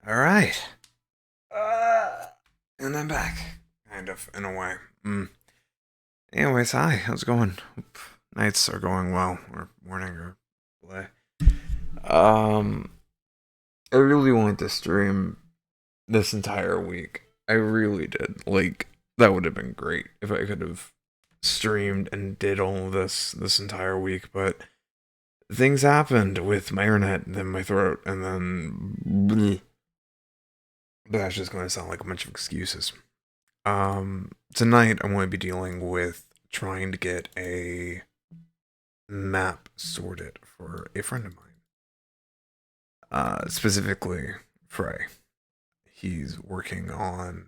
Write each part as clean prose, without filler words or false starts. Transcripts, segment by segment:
All right. Uh, and I'm back, kind of, in a way. Anyways, hi. How's it going? Hope nights are going well, or morning, or play. Um, I really wanted to stream this entire week. I really did. Like, that would have been great if I could have streamed and did all of this entire week, but things happened with my internet and then my throat, and then. Bleh. But that's just going to sound like a bunch of excuses. Tonight I'm going to be dealing with trying to get a map sorted for a friend of mine. Specifically Frey. He's working on.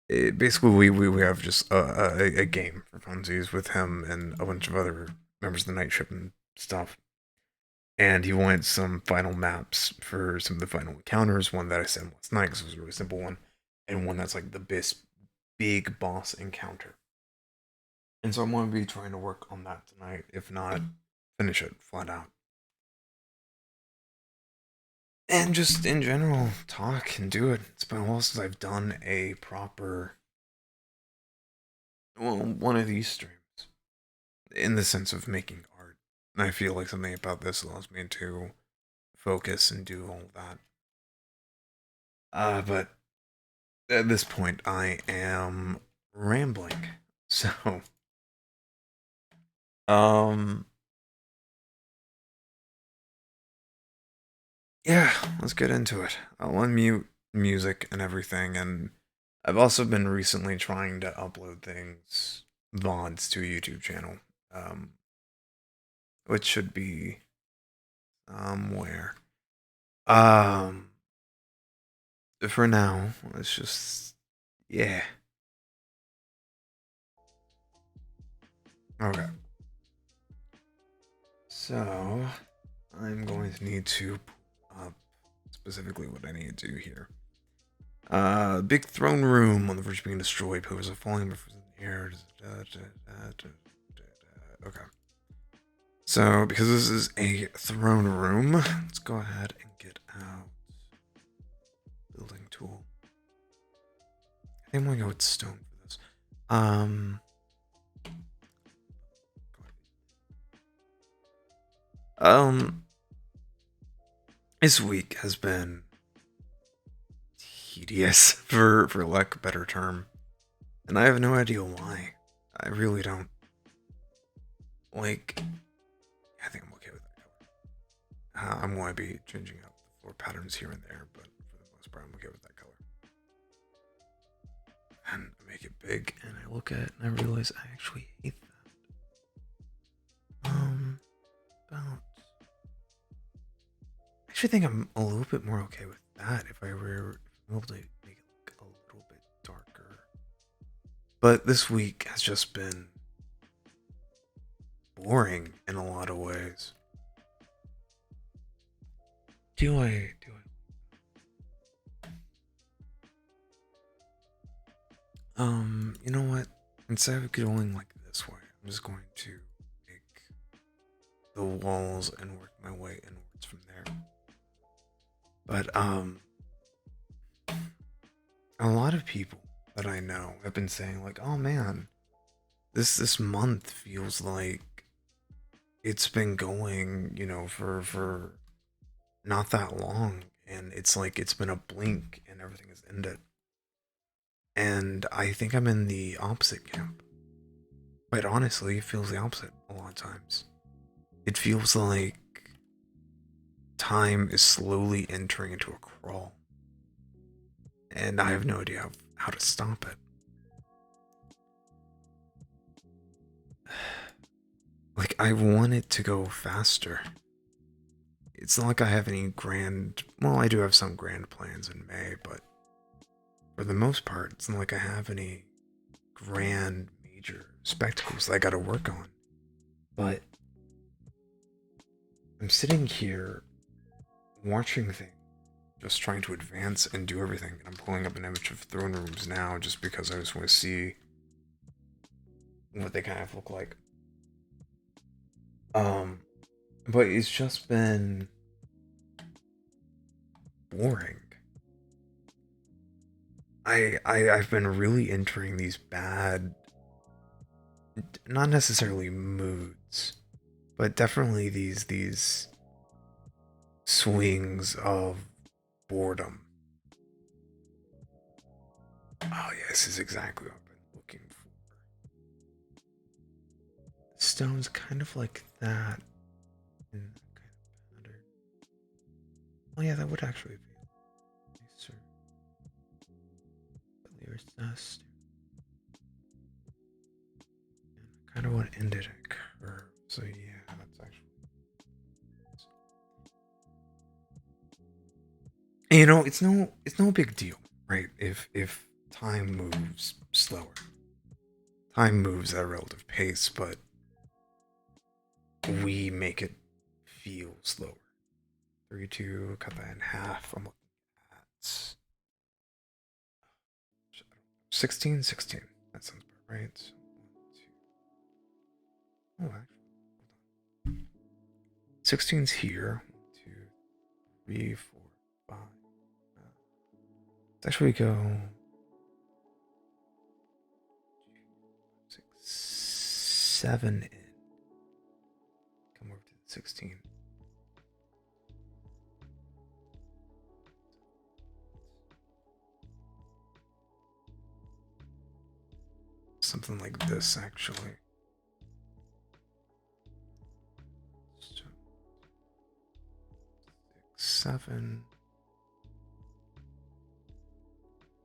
Basically, we have just a game for funsies with him and a bunch of other members of the night ship and stuff. And he wanted some final maps for some of the final encounters. One that I sent last night because it was a really simple one, and one that's like the big boss encounter. And so I'm going to be trying to work on that tonight. If not, finish it flat out. And just in general, talk and do it. It's been a while since I've done a proper, well, one of these streams. In the sense of making art. And I feel like something about this allows me to focus and do all of that. But at this point, I am rambling. So, um, yeah, let's get into it. I'll unmute music and everything, and I've also been recently trying to upload things, VODs, to a YouTube channel, um, which should be somewhere. Um, for now, it's just, yeah. Okay. So, I'm going to need to pull up specifically what I need to do here. Big throne room on the verge of being destroyed. Pillars are falling from the air. Okay. So, because this is a throne room, let's go ahead and get out building tool. I think I'm gonna go with stone for this. Um, this week has been tedious for lack of a better term, and I have no idea why. I really don't. Like, I think I'm okay with that color. I'm going to be changing up the floor patterns here and there, but for the most part, I'm okay with that color. And I make it big, and I look at it, and I realize I actually hate that. About. I actually think I'm a little bit more okay with that if I were able to make it look a little bit darker. But this week has just been boring in a lot of ways. You know what? Instead of going like this way, I'm just going to make the walls and work my way inwards from there. But, a lot of people that I know have been saying, like, oh man, this month feels like it's been going, for not that long, and it's like it's been a blink and everything has ended. And I think I'm in the opposite camp. Quite honestly, it feels the opposite a lot of times. It feels like time is slowly entering into a crawl, and I have no idea how to stop it. Like, I want it to go faster. It's not like I have any grand. Well, I do have some grand plans in May, but for the most part, it's not like I have any grand major spectacles that I gotta work on. But I'm sitting here watching things, just trying to advance and do everything. And I'm pulling up an image of throne rooms now just because I just want to see what they kind of look like. But it's just been boring. I've been really entering these bad, not necessarily moods, but definitely these swings of boredom. Oh yeah, this is exactly what I've been looking for. Stones kind of like that in that kind of pattern. Oh yeah, that would actually be nicer. But there's dust. And I kind of want to end it at curve. So yeah, that's actually. And, you know, it's no big deal, right? If time moves slower, time moves at a relative pace, but we make it feel slower. 32, cut that in half. I'm looking at 16, 16. That sounds about right. So, 1, 2. Oh, actually, hold on. 16's here. 1, 2, 3, 4, 5. Let's actually go 6, 7 in. Come over to the 16. Something like this, actually. 6, 7.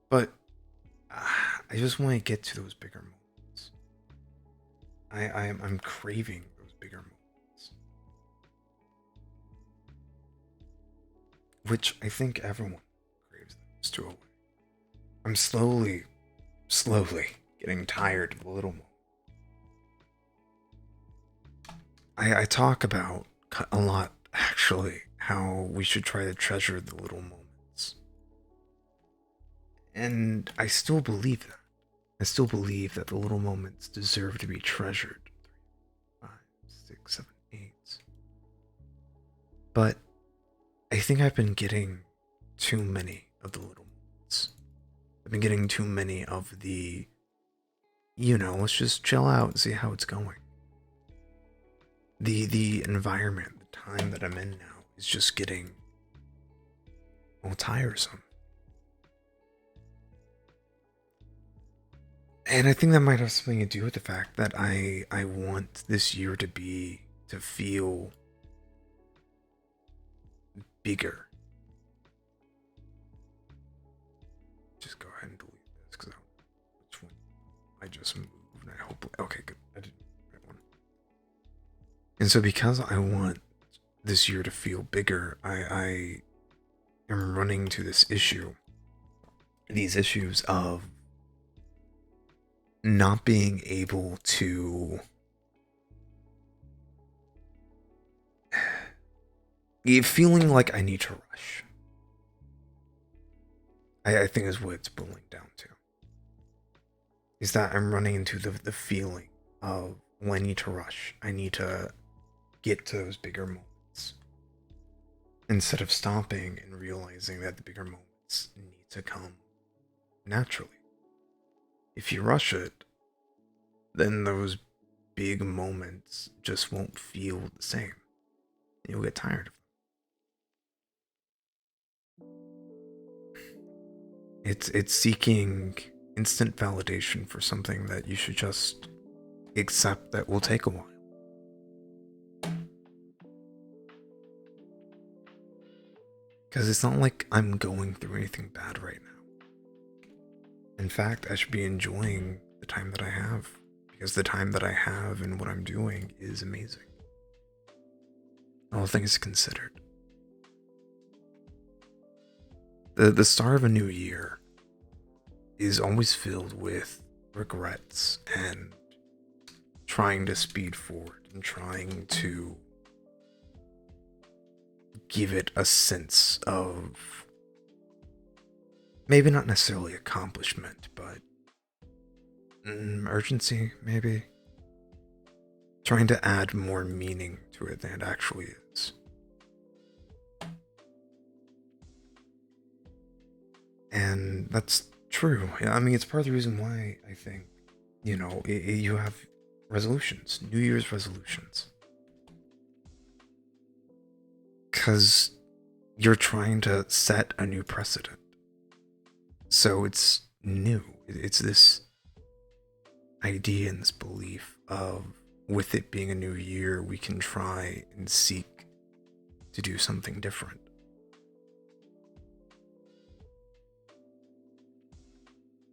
But I just want to get to those bigger moments. I'm craving those bigger moments, which I think everyone craves those to a way. I'm slowly getting tired of the little moments. I talk about a lot, actually, how we should try to treasure the little moments. And I still believe that. I still believe that the little moments deserve to be treasured. 3, 5, 6, 7, 8. But I think I've been getting too many of the little moments. I've been getting too many of the, let's just chill out and see how it's going. The environment, the time that I'm in now is just getting tiresome. And I think that might have something to do with the fact that I want this year to feel bigger. Just go ahead and delete this because I don't know which one I just moved. And I hope. Okay, good. I didn't right one. And so because I want this year to feel bigger, I am running to this issue. These issues of not being able to feeling like I need to rush. I think is what it's boiling down to. Is that I'm running into the feeling of, well, I need to rush. I need to get to those bigger moments. Instead of stopping and realizing that the bigger moments need to come naturally. If you rush it, then those big moments just won't feel the same. You'll get tired of them. It's seeking instant validation for something that you should just accept that will take a while. Because it's not like I'm going through anything bad right now. In fact, I should be enjoying the time that I have, because the time that I have and what I'm doing is amazing. All things considered. The start of a new year is always filled with regrets and trying to speed forward and trying to give it a sense of maybe not necessarily accomplishment, but urgency, maybe. Trying to add more meaning to it than it actually is. And that's true. I mean, it's part of the reason why I think, you have resolutions, New Year's resolutions. Because you're trying to set a new precedent. So it's new. It's this idea and this belief of, with it being a new year, we can try and seek to do something different.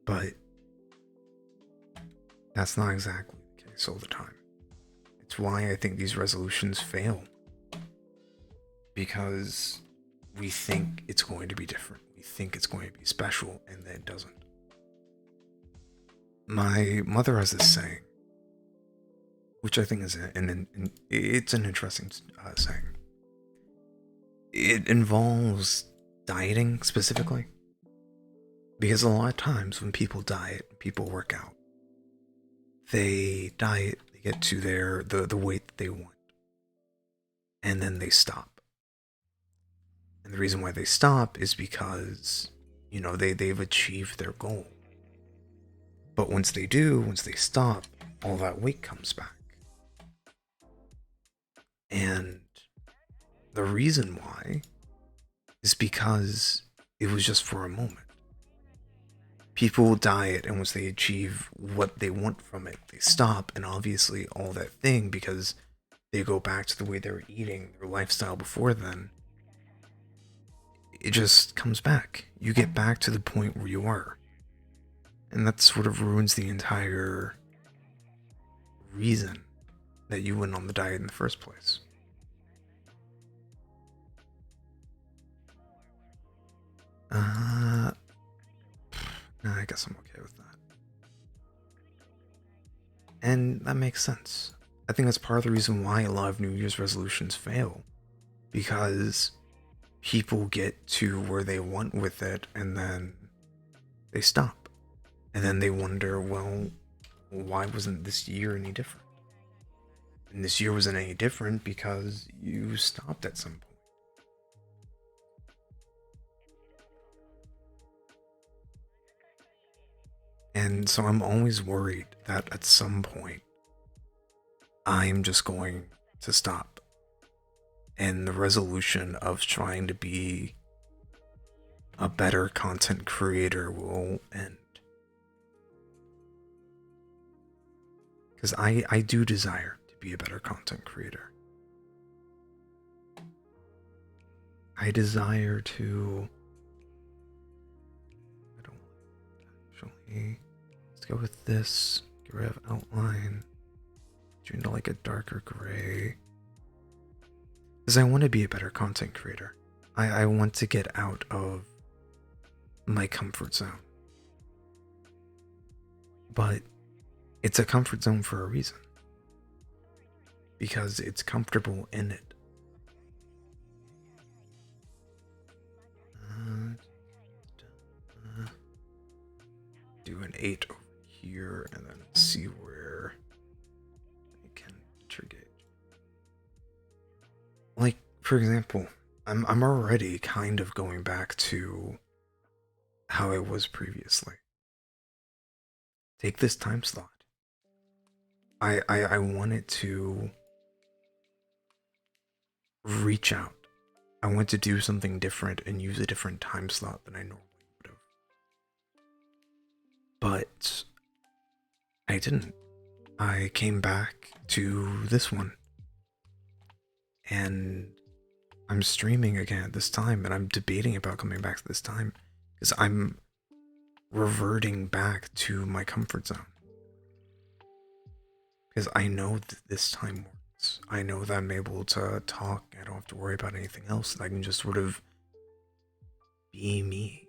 But that's not exactly the case all the time. It's why I think these resolutions fail. Because we think it's going to be different. We think it's going to be special, and then it doesn't. My mother has this saying, which I think is it's an interesting saying. It involves dieting specifically, because a lot of times when people diet, people work out, they diet, they get to the weight that they want, and then they stop. And the reason why they stop is because, they've achieved their goal. But once they stop, all that weight comes back. And the reason why is because it was just for a moment. People diet, and once they achieve what they want from it, they stop, and obviously all that thing, because they go back to the way they were eating, their lifestyle before then, it just comes back. You get back to the point where you were. And that sort of ruins the entire reason that you went on the diet in the first place. No, I guess I'm okay with that. And that makes sense. I think that's part of the reason why a lot of New Year's resolutions fail. Because people get to where they want with it, and then they stop. And then they wonder, well, why wasn't this year any different? And this year wasn't any different because you stopped at some point. And so I'm always worried that at some point, I'm just going to stop. And the resolution of trying to be a better content creator will end. Because I do desire to be a better content creator. I desire to... I don't actually... Let's go with this. Get rid of outline. Turn into like a darker gray. Because I want to be a better content creator. I want to get out of my comfort zone. But it's a comfort zone for a reason. Because it's comfortable in it. Do an 8 over here and then see where I can trigger. Like, for example, I'm already kind of going back to how it was previously. Take this time slot. I wanted to reach out. I want to do something different and use a different time slot than I normally would have. But I didn't. I came back to this one. And I'm streaming again at this time, and I'm debating about coming back to this time because I'm reverting back to my comfort zone. Because I know that this time works. I know that I'm able to talk. I don't have to worry about anything else. I can just sort of be me.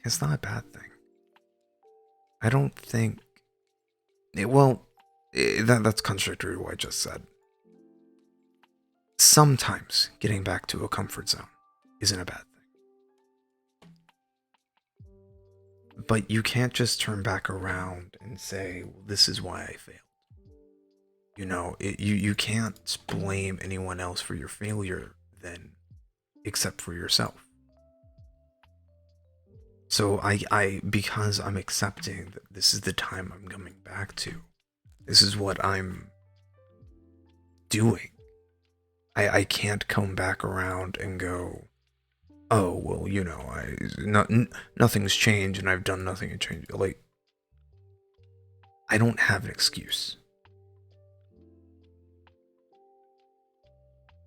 It's not a bad thing. I don't think... that's contradictory to what I just said. Sometimes getting back to a comfort zone isn't a bad thing. But you can't just turn back around and say, well, this is why I failed. You can't blame anyone else for your failure then. except for yourself. So because I'm accepting that this is the time I'm coming back to, this is what I'm doing. I can't come back around and go, oh, well, nothing's changed and I've done nothing to change. Like, I don't have an excuse.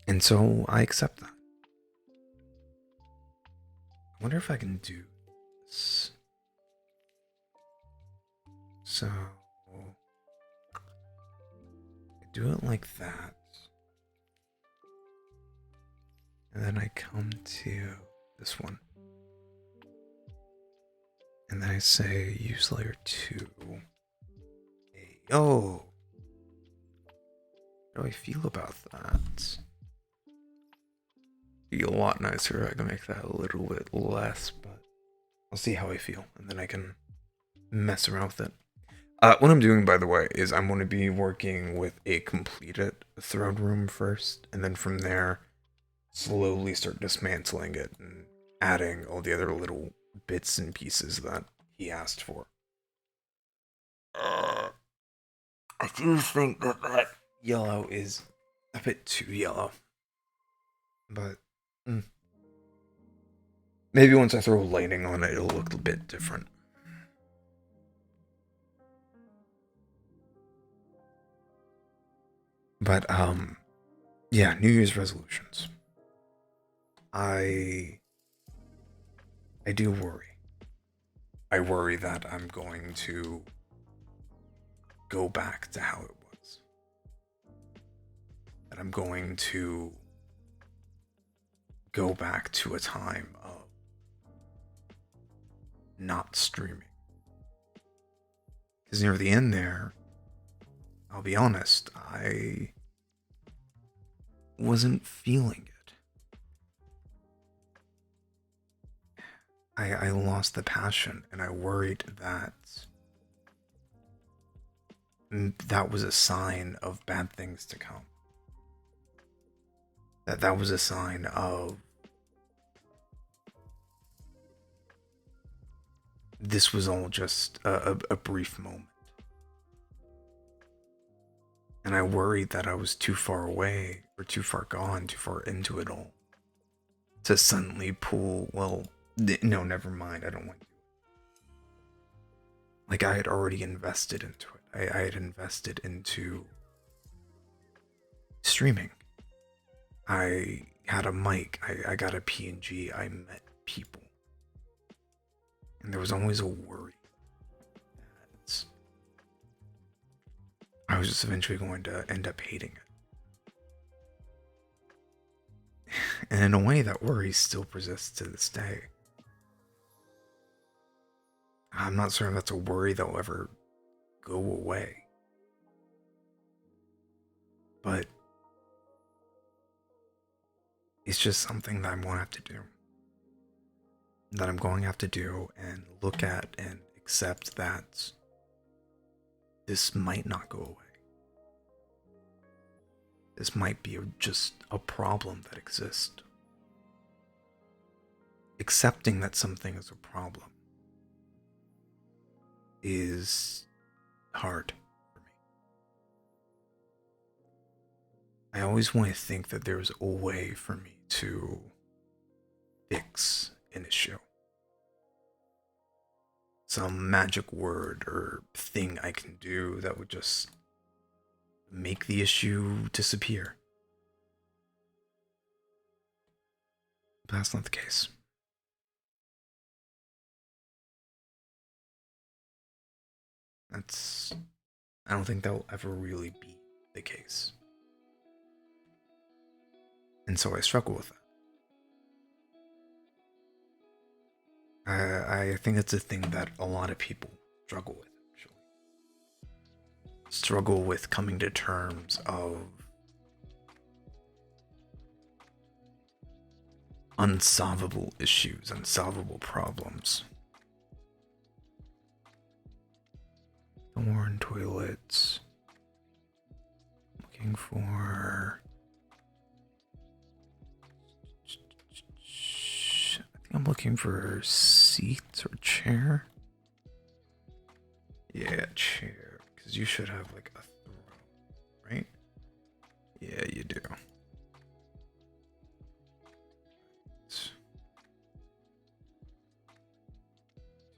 And so I accept that. I wonder if I can do this. So, I do it like that. And then I come to this one. And then I say use layer 2. Yo! How do I feel about that? Feel a lot nicer. I can make that a little bit less, but I'll see how I feel, and then I can mess around with it. What I'm doing, by the way, is I'm going to be working with a completed throne room first, and then from there, slowly start dismantling it and adding all the other little bits and pieces that he asked for. I do think that yellow is a bit too yellow. But maybe once I throw lighting on it, it'll look a bit different. But yeah, New Year's resolutions. I do worry. I worry that I'm going to go back to how it was. That I'm going to go back to a time of not streaming. Because near the end there, I'll be honest, I wasn't feeling it. I lost the passion, and I worried that that was a sign of bad things to come. That was a sign of this was all just a brief moment. And I worried that I was too far away, or too far gone, too far into it all, to suddenly pull, well, no, never mind, I don't want to. Like, I had already invested into it. I had invested into streaming. I had a mic, I got a PNG, I met people. And there was always a worry that I was just eventually going to end up hating it. And in a way, that worry still persists to this day. I'm not certain that's a worry that will ever go away. But it's just something that I'm going to have to do. That I'm going to have to do and look at and accept that this might not go away. This might be just a problem that exists. Accepting that something is a problem is hard for me. I always want to think that there's a way for me to fix an issue. Some magic word or thing I can do that would just make the issue disappear. But that's not the case. I don't think that will ever really be the case. And so I struggle with that. I think it's a thing that a lot of people struggle with, actually. Struggle with coming to terms of unsolvable issues, unsolvable problems. Thorn toilets. Looking for looking for seat or chair? Yeah, chair. Because you should have like a throne, right? Yeah, you do.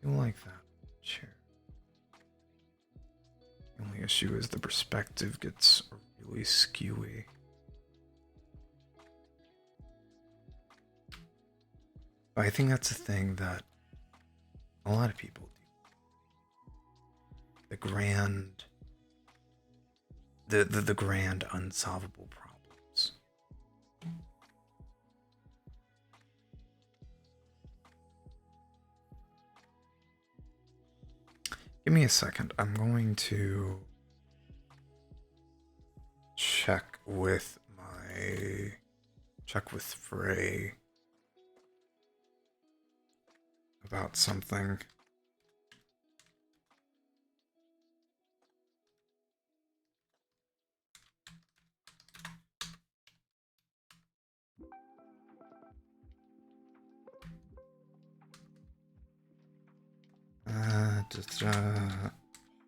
You like that chair. The only issue is the perspective gets really skewy. But I think that's a thing that a lot of people do. The grand unsolvable problems. Give me a second. I'm going to check with Frey about something.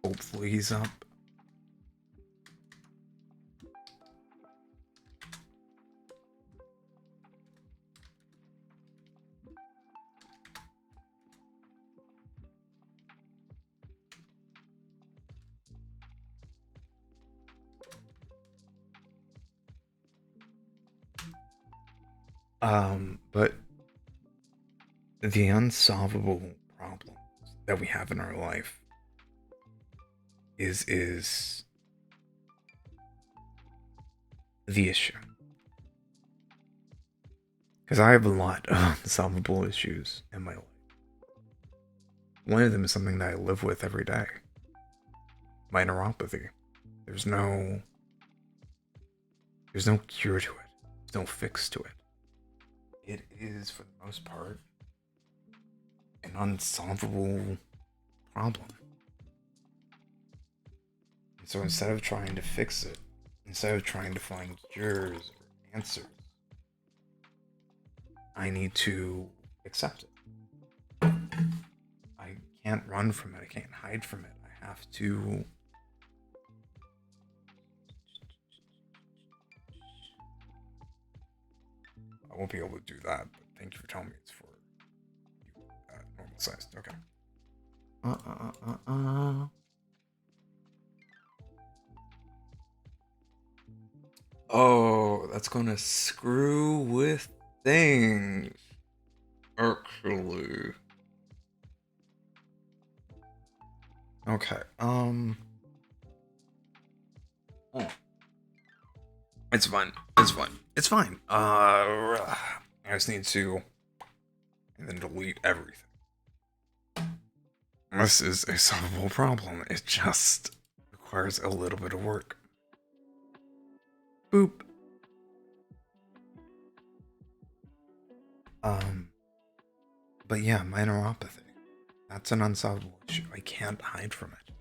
Hopefully he's up. But the unsolvable problems that we have in our life is the issue. Because I have a lot of unsolvable issues in my life. One of them is something that I live with every day. My neuropathy. There's no cure to it. There's no fix to it. It is, for the most part, an unsolvable problem. And so instead of trying to fix it, instead of trying to find cures or answers, I need to accept it. I can't run from it. I can't hide from it. I have to I won't be able to do that, but thank you for telling me it's for normal sized. Okay. Oh, that's gonna screw with things. Actually. Okay. It's fine. It's fine. It's fine. I just need to and then delete everything. This is a solvable problem. It just requires a little bit of work. Boop. But yeah, my neuropathy. That's an unsolvable issue. I can't hide from it.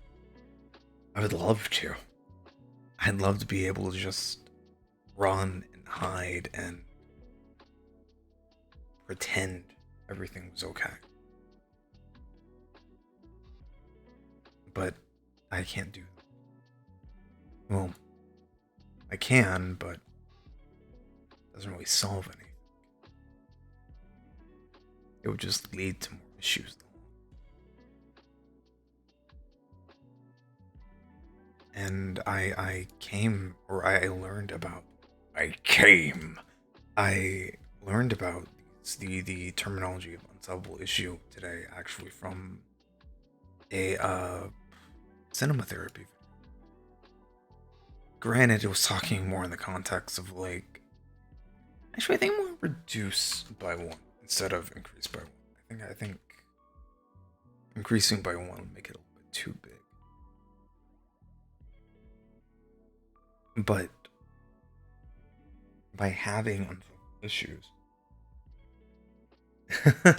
I would love to. I'd love to be able to just run and hide and pretend everything was okay. But I can't do that. Well, I can, but it doesn't really solve anything. It would just lead to more issues. And I learned about the terminology of unsolvable issue today, actually, from a cinema therapy. Granted, it was talking more in the context of like, actually, I think more reduce by one instead of increase by one. I think increasing by one would make it a little bit too big. But by having unsolvable issues.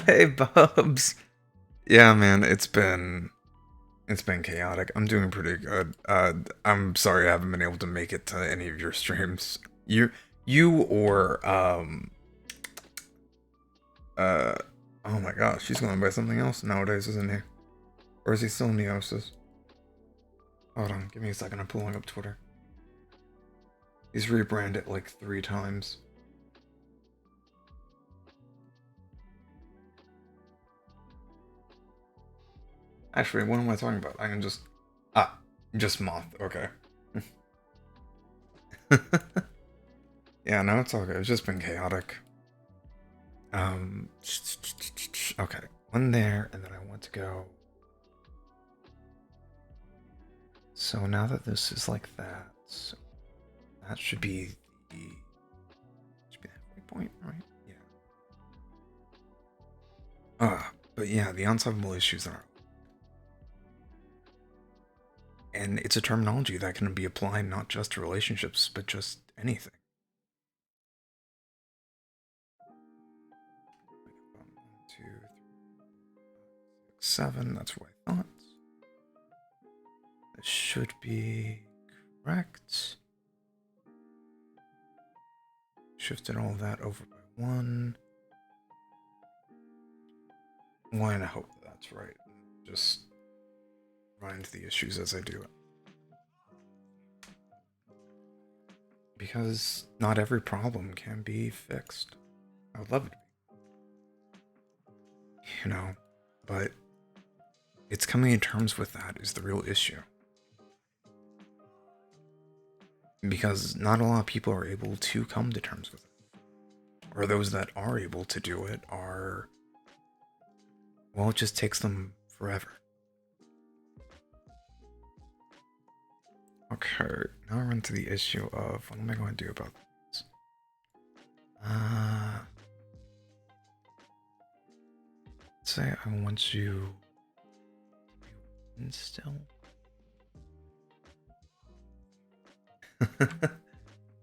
Hey, Bubs. Yeah, man, it's been chaotic. I'm doing pretty good. I'm sorry I haven't been able to make it to any of your streams. You or Oh my gosh, he's going by something else nowadays, isn't he? Or is he still Neosis? Hold on, give me a second, I'm pulling up Twitter. He's rebranded like 3 times. Actually, what am I talking about? I can just... Ah, just Moth, okay. Yeah, no, it's okay. It's just been chaotic. Okay. One there, and then I want to go... So now that this is like that, so that should be the halfway point, right? Yeah. But yeah, the unsolvable issues are... And it's a terminology that can be applied not just to relationships, but just anything. 1, 2, 3, 6, 7. That's what I thought. This should be correct. Shifted all that over by 1. And I hope that's right. Just run into the issues as I do it. Because not every problem can be fixed. I would love it to be. You know, but it's coming to terms with that is the real issue. Because not a lot of people are able to come to terms with it. Or those that are able to do it are... Well, it just takes them forever. Okay, now we're into the issue of what am I going to do about this? Let's say I want you still.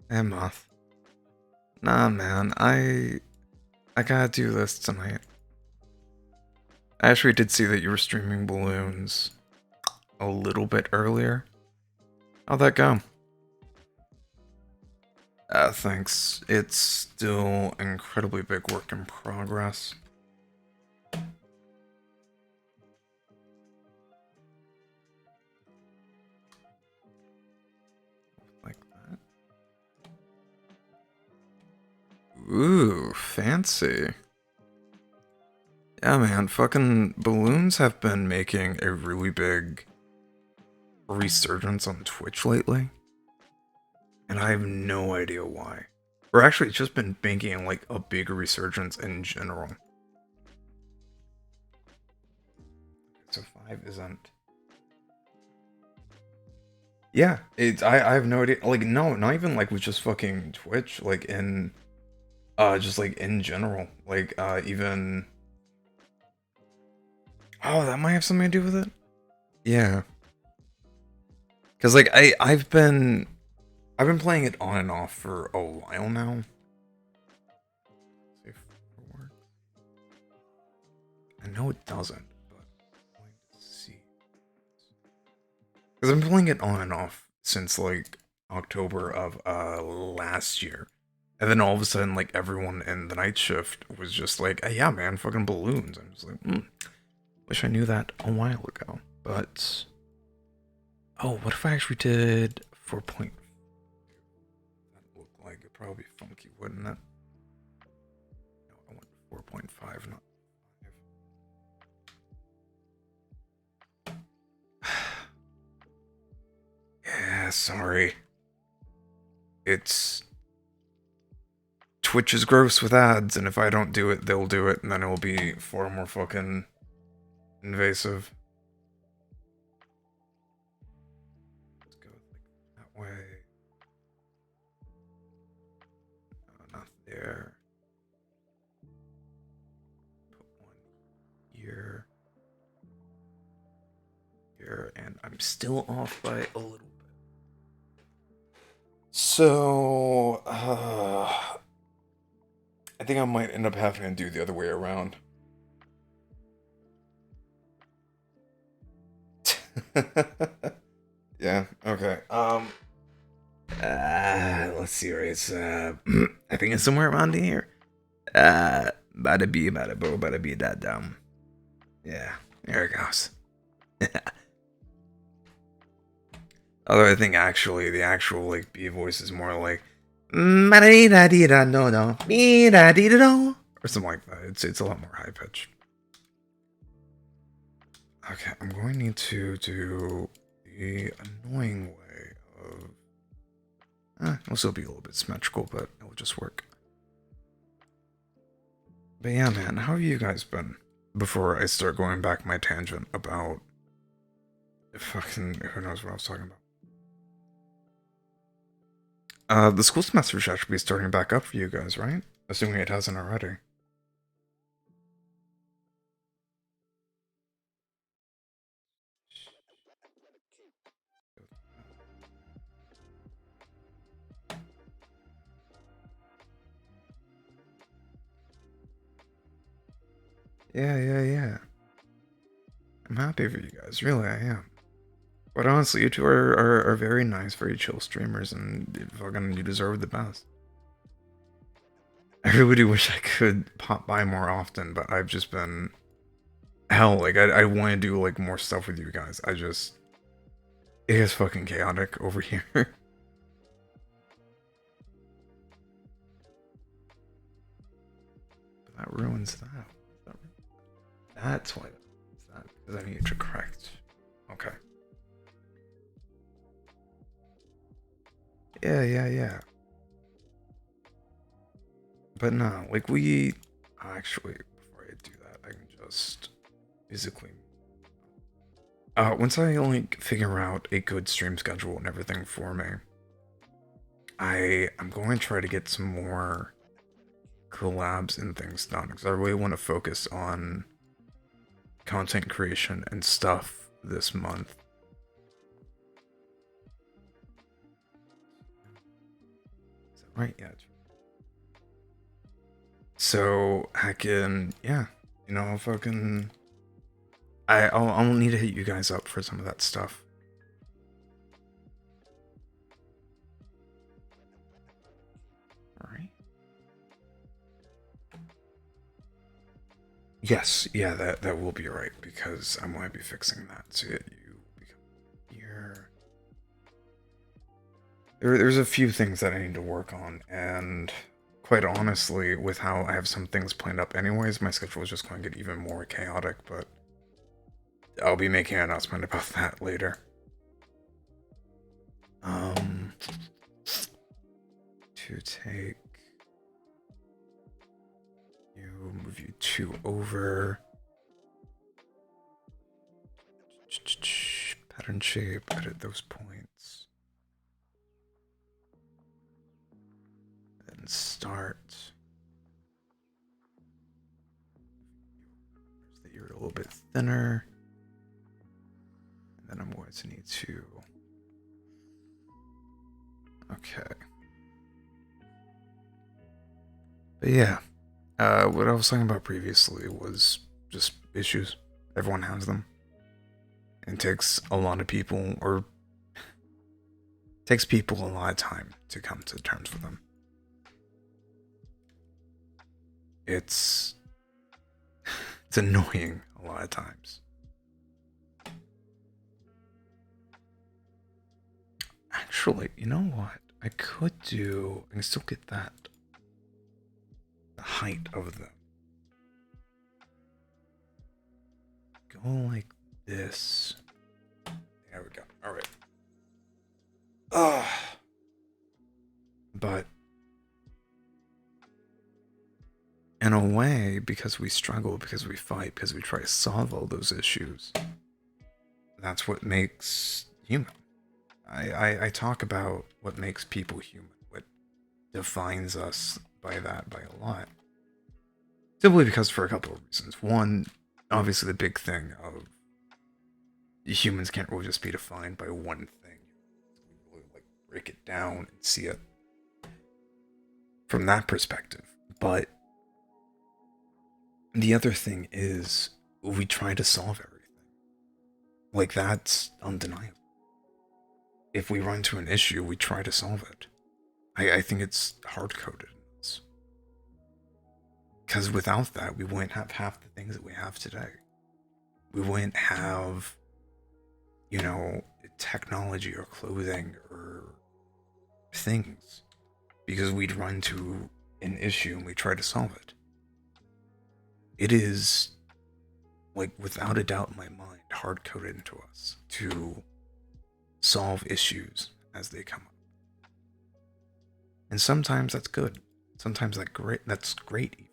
Hey, Moth. Nah, man, I gotta do this tonight. I actually did see that you were streaming balloons a little bit earlier. How'd that go? Thanks. It's still incredibly big work in progress. Like that. Ooh, fancy. Yeah, man, fucking balloons have been making a really big resurgence on Twitch lately. And I have no idea why. Or actually, it's just been making like a big resurgence in general. So 5 isn't... Yeah, it's I have no idea. Like, no, not even like with just fucking Twitch, like in just like in general. Like even... Oh, that might have something to do with it? Yeah. Cause like I've been playing it on and off for a while now. I know it doesn't, but I'm going to see. Because I've been playing it on and off since like October of last year. And then all of a sudden, like everyone in the night shift was just like, hey, yeah, man, fucking balloons. I'm just like, wish I knew that a while ago. But oh, what if I actually did 4 point? That look like it'd probably be funky, wouldn't it? No, I want 4.5, not 5. Yeah, sorry. It's... Twitch is gross with ads, and if I don't do it, they'll do it, and then it will be far more fucking invasive. Let's go like that way. No, not there. Put 1 here. Here, and I'm still off by a little bit. So, I think I might end up having to do the other way around. Yeah, okay. Let's see where it's, I think it's somewhere around here. Bada bee, bada boo, bada bee, that dumb. Yeah, there it goes. Although I think actually the actual like bee voice is more like bada da dee da no no bee da dee da do or something like that. It's a lot more high pitched. Okay, I'm going to need to do the annoying way of. It'll still be a little bit symmetrical, but it'll just work. But yeah, man, how have you guys been? Before I start going back my tangent about fucking who knows what I was talking about. The school semester should actually be starting back up for you guys, right? Assuming it hasn't already. Yeah. I'm happy for you guys, really, I am. But honestly, you two are very nice, very chill streamers, and fucking you deserve the best. I really do wish I could pop by more often, but I've just been hell. Like I want to do like more stuff with you guys. It is fucking chaotic over here. But that ruins that. That's why it's that, because I need to correct. Okay. Yeah. But no, like we actually before I do that, I can just physically. Once I like figure out a good stream schedule and everything for me, I'm going to try to get some more collabs and things done because I really want to focus on content creation and stuff this month. Is that right? Yeah. So I can, yeah, fucking. I'll need to hit you guys up for some of that stuff. All right. Yes, yeah, that will be right because I'm going to be fixing that so that you become here. There's a few things that I need to work on, and quite honestly, with how I have some things planned up anyways, my schedule is just going to get even more chaotic, but I'll be making an announcement about that later. To take you, move you two over. Pattern shape, edit those points. Then start. That you're a little bit thinner. And then I'm going to need to. Okay. But yeah, what I was talking about previously was just issues. Everyone has them. It takes a lot of people, or takes people a lot of time to come to terms with them. It's annoying a lot of times. Actually, you know what? I can still get that. The height of them. Go like this. There we go. Alright. But in a way, because we struggle, because we fight, because we try to solve all those issues, that's what makes human. I talk about what makes people human, what defines us by a lot. Simply because for a couple of reasons. One, obviously the big thing of humans can't really just be defined by one thing. You really like break it down and see it from that perspective. But the other thing is we try to solve everything. Like that's undeniable. If we run into an issue, we try to solve it. I think it's hard-coded in this. Because without that, we wouldn't have half the things that we have today. We wouldn't have, technology or clothing or things, because we'd run to an issue and we try to solve it. It is, like, without a doubt in my mind, hard coded into us to solve issues as they come up. And sometimes that's good. Sometimes that's great even.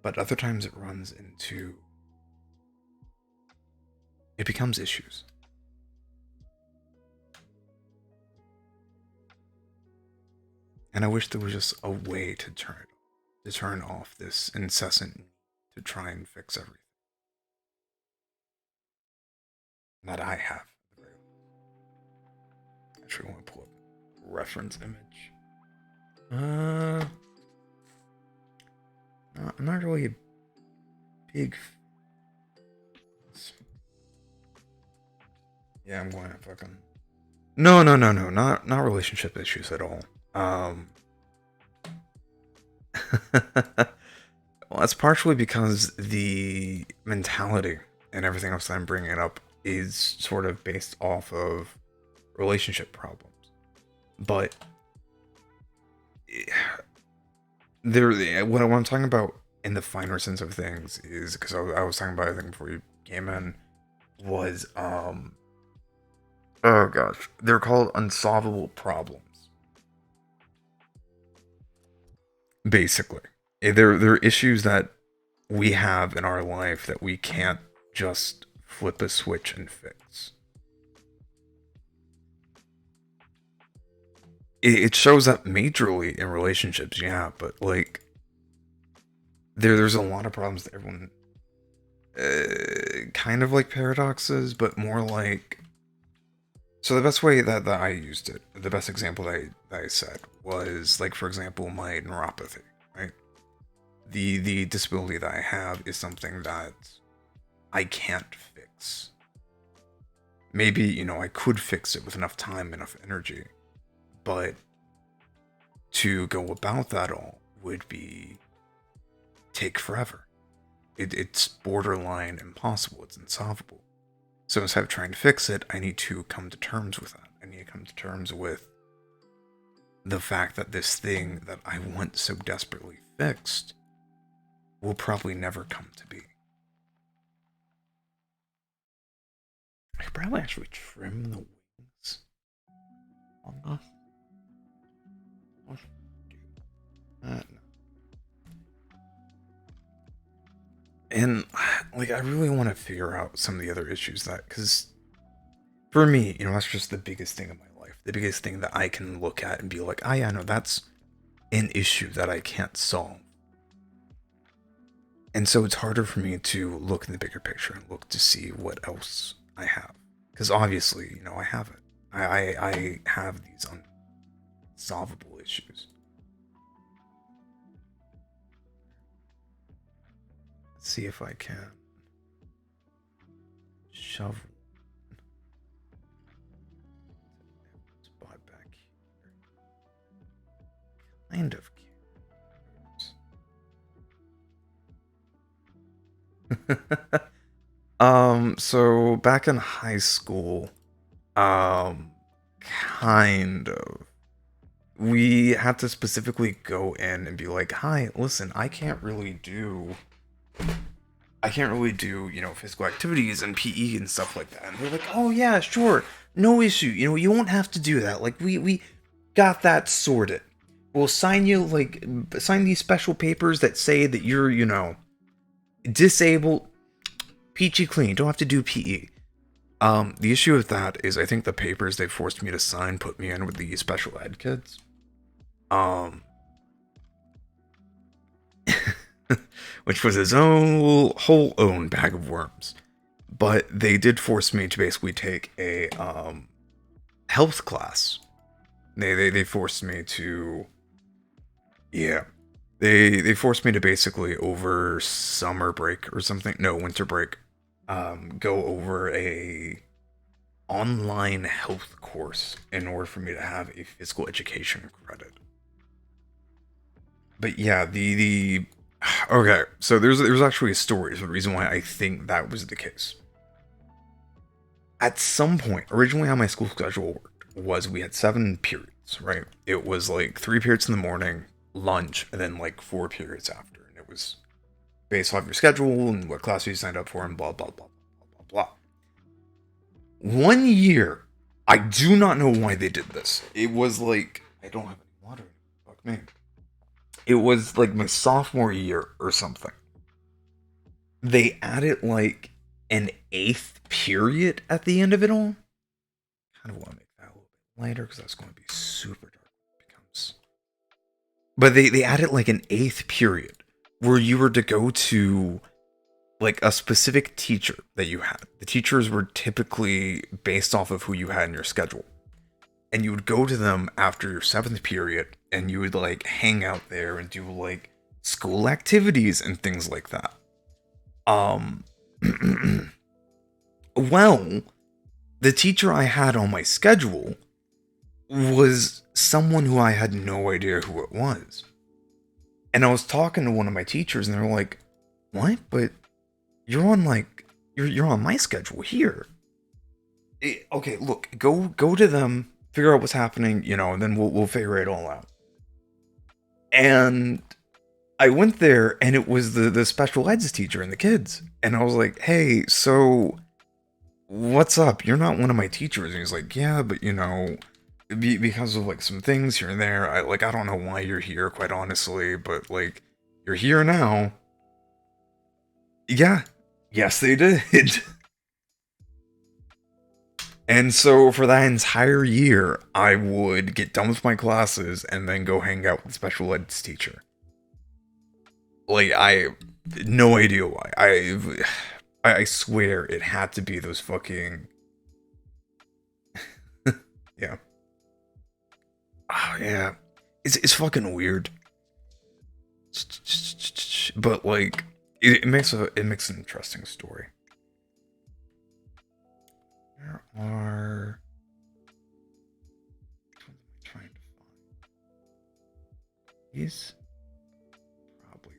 But other times it becomes issues. And I wish there was just a way to turn off this incessant need to try and fix everything that I have. Actually, I want to pull up a reference image. I'm not really a big. Yeah, I'm going to fucking. No, not relationship issues at all. Well, that's partially because the mentality and everything else that I'm bringing up is sort of based off of relationship problems. But what I'm talking about in the finer sense of things is, because I was talking about, I think before you came in, was oh gosh, they're called unsolvable problems. Basically, they're issues that we have in our life that we can't just flip a switch and fix. It shows up majorly in relationships, yeah, but like there's a lot of problems that everyone kind of like paradoxes, but more like. So the best way that I used it, the best example that I said was, like, for example, my neuropathy, right? The disability that I have is something that I can't fix. Maybe, I could fix it with enough time, enough energy, but to go about that all would take forever. It's borderline impossible. It's insolvable. So instead of trying to fix it, I need to come to terms with that. I need to come to terms with the fact that this thing that I want so desperately fixed will probably never come to be. I could probably actually trim the wings on this. Let's do that. And, like, I really want to figure out some of the other issues because for me, that's just the biggest thing in my life. The biggest thing that I can look at and be like, oh yeah, no, that's an issue that I can't solve. And so it's harder for me to look in the bigger picture and look to see what else I have. Because obviously, I have it. I have these unsolvable issues. Let's see if I can shove spot back here. Kind of cute. So back in high school, kind of. We had to specifically go in and be like, hi, listen, I can't really do, physical activities and PE and stuff like that. And they're like, oh yeah, sure, no issue. You won't have to do that. Like, we got that sorted. We'll sign these special papers that say that you're, disabled, peachy clean, don't have to do PE. The issue with that is I think the papers they forced me to sign put me in with the special ed kids. Which was his whole own bag of worms. But they did force me to basically take a health class. They forced me to, yeah, they forced me to basically over summer break or something, no, winter break, go over a online health course in order for me to have a physical education credit. But yeah, the Okay, so there's actually a story. There's a reason why I think that was the case. At some point, originally how my school schedule worked was we had 7 periods, right? It was like 3 periods in the morning, lunch, and then like 4 periods after. And it was based off your schedule and what class you signed up for and blah, blah, blah, blah, blah, blah. One year, I do not know why they did this. It was like, I don't have any water. Fuck me. It was like my sophomore year or something. They added like an 8th period at the end of it all. Kind of want to make that a little bit lighter because that's going to be super dark. It becomes. But they added like an 8th period where you were to go to like a specific teacher that you had. The teachers were typically based off of who you had in your schedule. And you would go to them after your 7th period and you would like hang out there and do like school activities and things like that. Um well, the teacher I had on my schedule was someone who I had no idea who it was. And I was talking to one of my teachers and they were like, "What? But you're on like you're on my schedule here." Okay, look, go to them, figure out what's happening, and then we'll figure it all out. And I went there and it was the special eds teacher and the kids. And I was like, "Hey, so what's up? You're not one of my teachers." And he's like, "Yeah, but because of like some things here and there, I don't know why you're here, quite honestly, but like you're here now." Yeah. Yes, they did. And so for that entire year, I would get done with my classes and then go hang out with the special eds teacher. Like, I no idea why. I swear it had to be those fucking yeah. Oh yeah. It's fucking weird. But like it makes an interesting story. Where are what am I trying to find? These probably,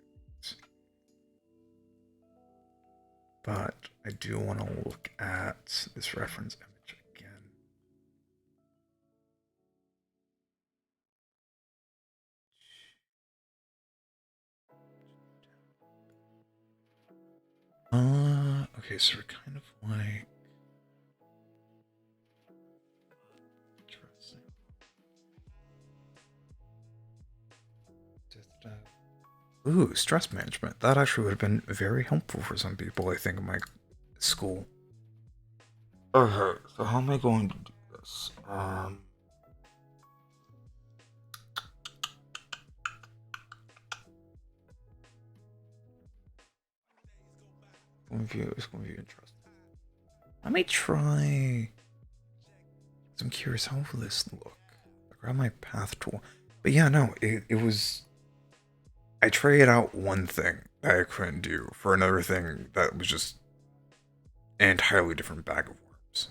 but I do want to look at this reference image again. Okay, so we're kind of like ooh, stress management. That actually would have been very helpful for some people, I think, in my school. Okay, so how am I going to do this? It's going to be interesting. Let me try. I'm curious, how will this look? I grab my path tool. But yeah, no, it was. I traded out one thing that I couldn't do for another thing that was just an entirely different bag of worms.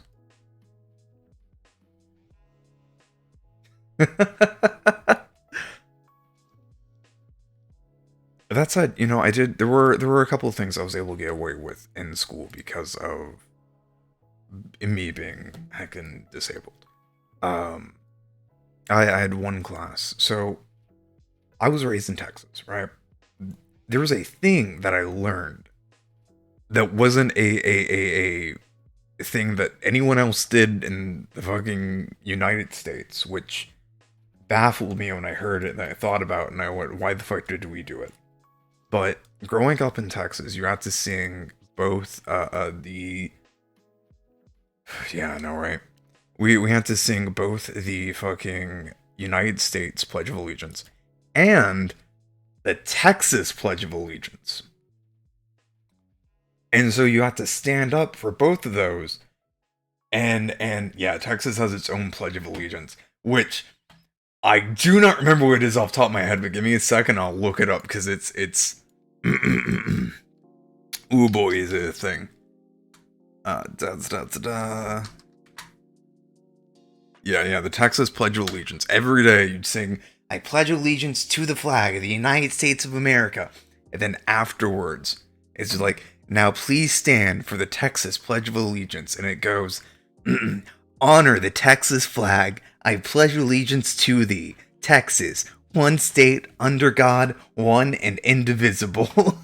That said, I did. There were a couple of things I was able to get away with in school because of me being heckin' disabled. Um, I had one class, so I was raised in Texas, right? There was a thing that I learned that wasn't a thing that anyone else did in the fucking United States, which baffled me when I heard it and I thought about it and I went, why the fuck did we do it? But growing up in Texas, you had to sing both the yeah, I know, right? We had to sing both the fucking United States Pledge of Allegiance and the Texas Pledge of Allegiance. And so you have to stand up for both of those. And yeah, Texas has its own Pledge of Allegiance, which I do not remember what it is off the top of my head, but give me a second, I'll look it up because it's ooh boy, is it a thing. Yeah, the Texas Pledge of Allegiance. Every day you'd sing, "I pledge allegiance to the flag of the United States of America." And then afterwards, it's like, now please stand for the Texas Pledge of Allegiance. And it goes, honor the Texas flag. I pledge allegiance to thee, Texas, one state, under God, one and indivisible.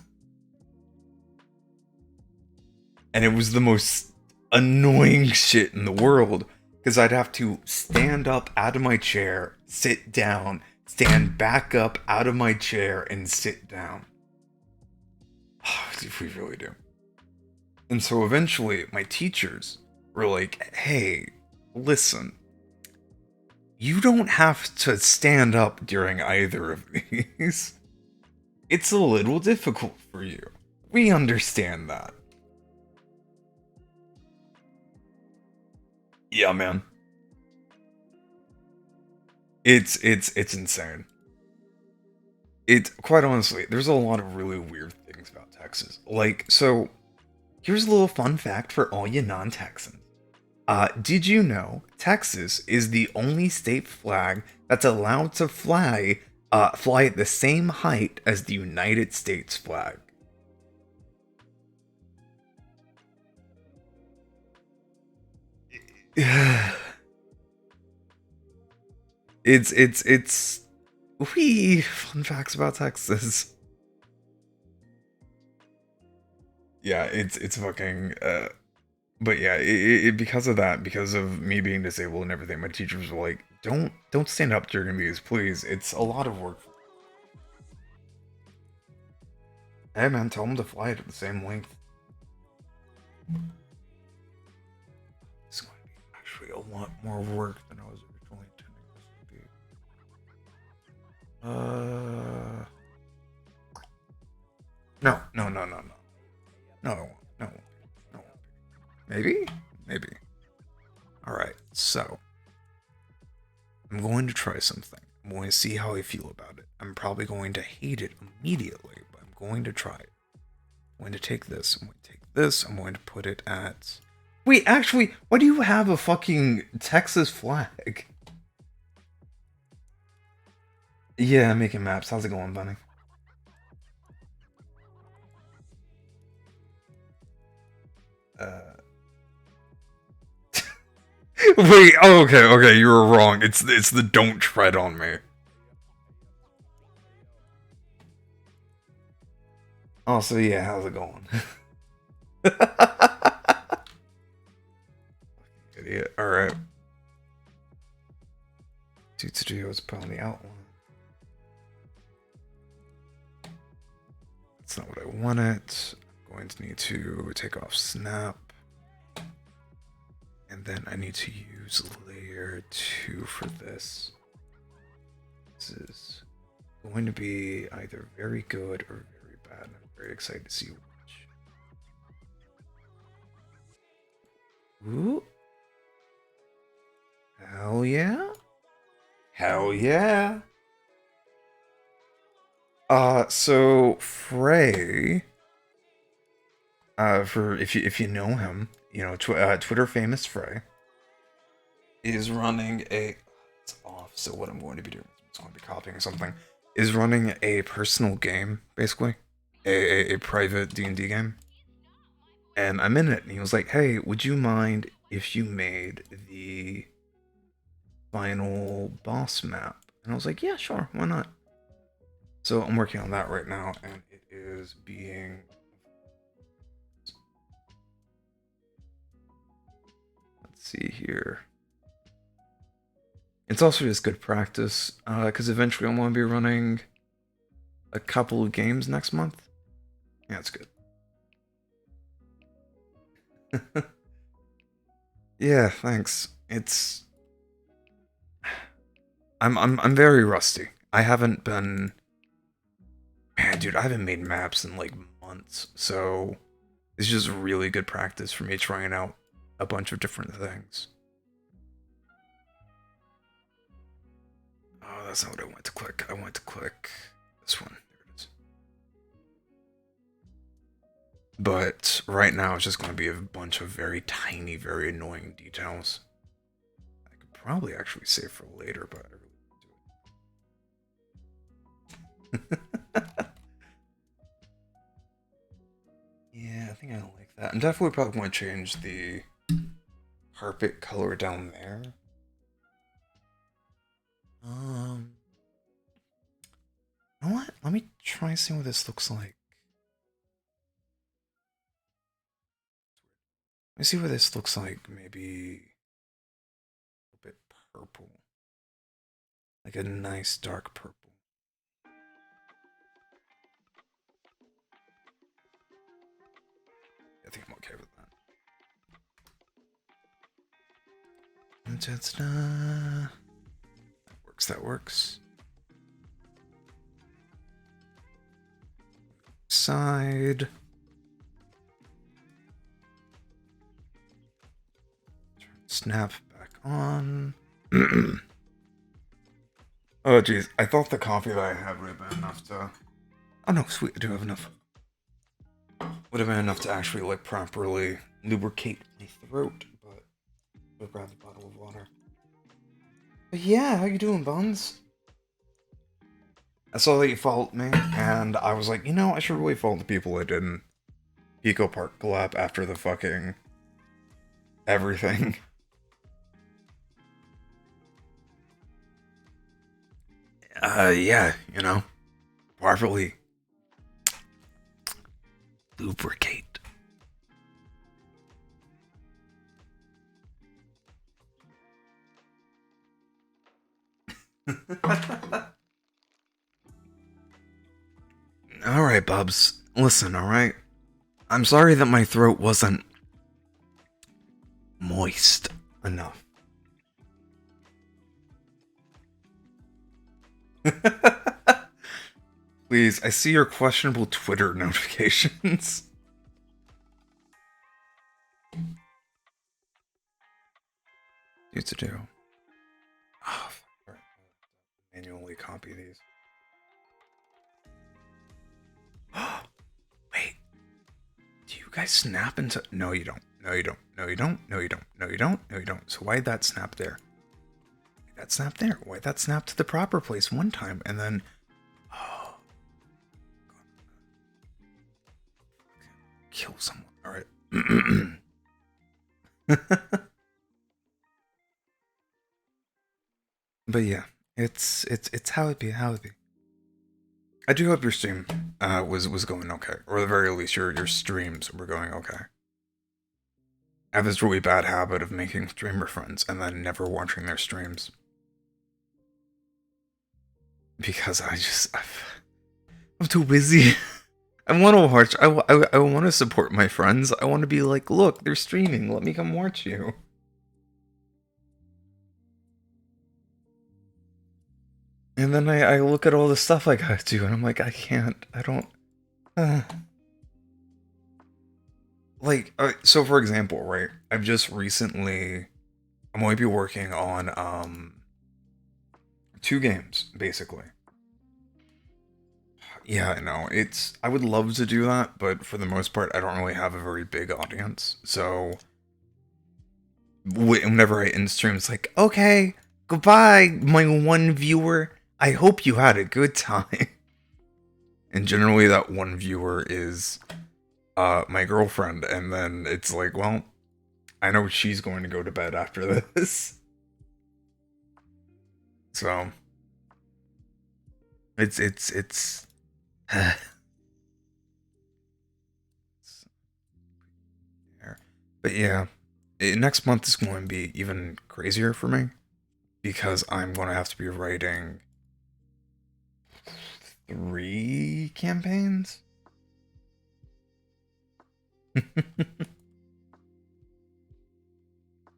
And it was the most annoying shit in the world, because I'd have to stand up out of my chair, sit down, stand back up out of my chair, and sit down. We really do. And so eventually, my teachers were like, hey, listen, you don't have to stand up during either of these. It's a little difficult for you. We understand that. Yeah, man. It's insane. It's quite honestly, there's a lot of really weird things about Texas. Like, so here's a little fun fact for all you non-Texans. Did you know Texas is the only state flag that's allowed to fly at the same height as the United States flag? It's wee fun facts about Texas. Yeah, it's fucking but yeah, because of that, because of me being disabled and everything, my teachers were like, don't stand up during these, please. It's a lot of work. Hey man, tell them to fly it at the same length. It's going to be actually a lot more work than I was originally intending this to be. No. No, it won't. No, it won't be. No, it won't be. Maybe? Maybe. Alright, so. I'm going to try something. I'm going to see how I feel about it. I'm probably going to hate it immediately, but I'm going to try it. I'm going to take this. I'm going to take this. I'm going to put it at... Wait, actually, why do you have a fucking Texas flag? Yeah, I'm making maps. How's it going, Bunny? Wait, oh, okay, you were wrong. It's the don't tread on me. Oh, so yeah, how's it going? Idiot. Alright. Dude Studios put on the outline. That's not what I wanted. I'm going to need to take off snap. And then I need to use layer 2 for this. This is going to be either very good or very bad. I'm very excited to see which. Ooh. Hell yeah. Hell yeah. So Frey, for if you know him, you know, Twitter famous Frey is running a. It's off. So what I'm going to be doing, I'm going to be copying something. Is running a personal game, basically, a private D&D game, and I'm in it. And he was like, "Hey, would you mind if you made the final boss map?" And I was like, "Yeah, sure, why not?" So I'm working on that right now, and it is being. Let's see here. It's also just good practice, because eventually I'm going to be running a couple of games next month. Yeah, it's good. Yeah, thanks. It's I'm very rusty. I haven't been. Man, dude, I haven't made maps in like months, so it's just really good practice for me trying out a bunch of different things. Oh, that's not what I want to click. I want to click this one. There it is. But right now it's just going to be a bunch of very tiny, very annoying details. I could probably actually save for later, but I really won't do it. I'm definitely probably going to change the carpet color down there. You know what? Let me try seeing what this looks like. Let me see what this looks like. Maybe a bit purple. Like a nice dark purple. I think I'm okay with that. That works, that works. Side. Snap back on. Oh, jeez. I thought the coffee that I had would have been enough to... Oh, no, sweet. I do have enough. Would have been enough to actually, like, properly lubricate my throat, but I'll grab a bottle of water. But yeah, how you doing, Buns? I saw that you followed me, and I was like, you know, I should really follow the people I did in Eco Park collab after the fucking... everything. Yeah, you know, properly lubricate. Alright, Bubs. Listen, alright? I'm sorry that my throat wasn't moist enough. Please, I see your questionable Twitter notifications. Need to do. Oh, fuck. Manually copy these. Wait. Do you guys snap into... No, you don't. No, you don't. No, you don't. No, you don't. No, you don't. No, you don't. So why'd that snap there? Why'd that snap there? Why'd that snap to the proper place one time and then... Oh. Kill someone. Alright. But yeah, it's how it be, how it be. I do hope your stream was going okay, or at the very least your streams were going okay. I have this really bad habit of making streamer friends and then never watching their streams because I'm too busy. I want to watch. I want to support my friends. I want to be like, look, they're streaming. Let me come watch you. And then I look at all the stuff I gotta do, and I'm like, I can't. I don't. Like, so for example, right? I've just recently. I'm going to be working on 2 games, basically. Yeah, I know. I would love to do that, but for the most part, I don't really have a very big audience. So whenever I end stream, it's like, okay, goodbye, my one viewer. I hope you had a good time. And generally that one viewer is my girlfriend, and then it's like, well, I know she's going to go to bed after this. So it's but yeah, next month is going to be even crazier for me because I'm going to have to be writing 3 campaigns.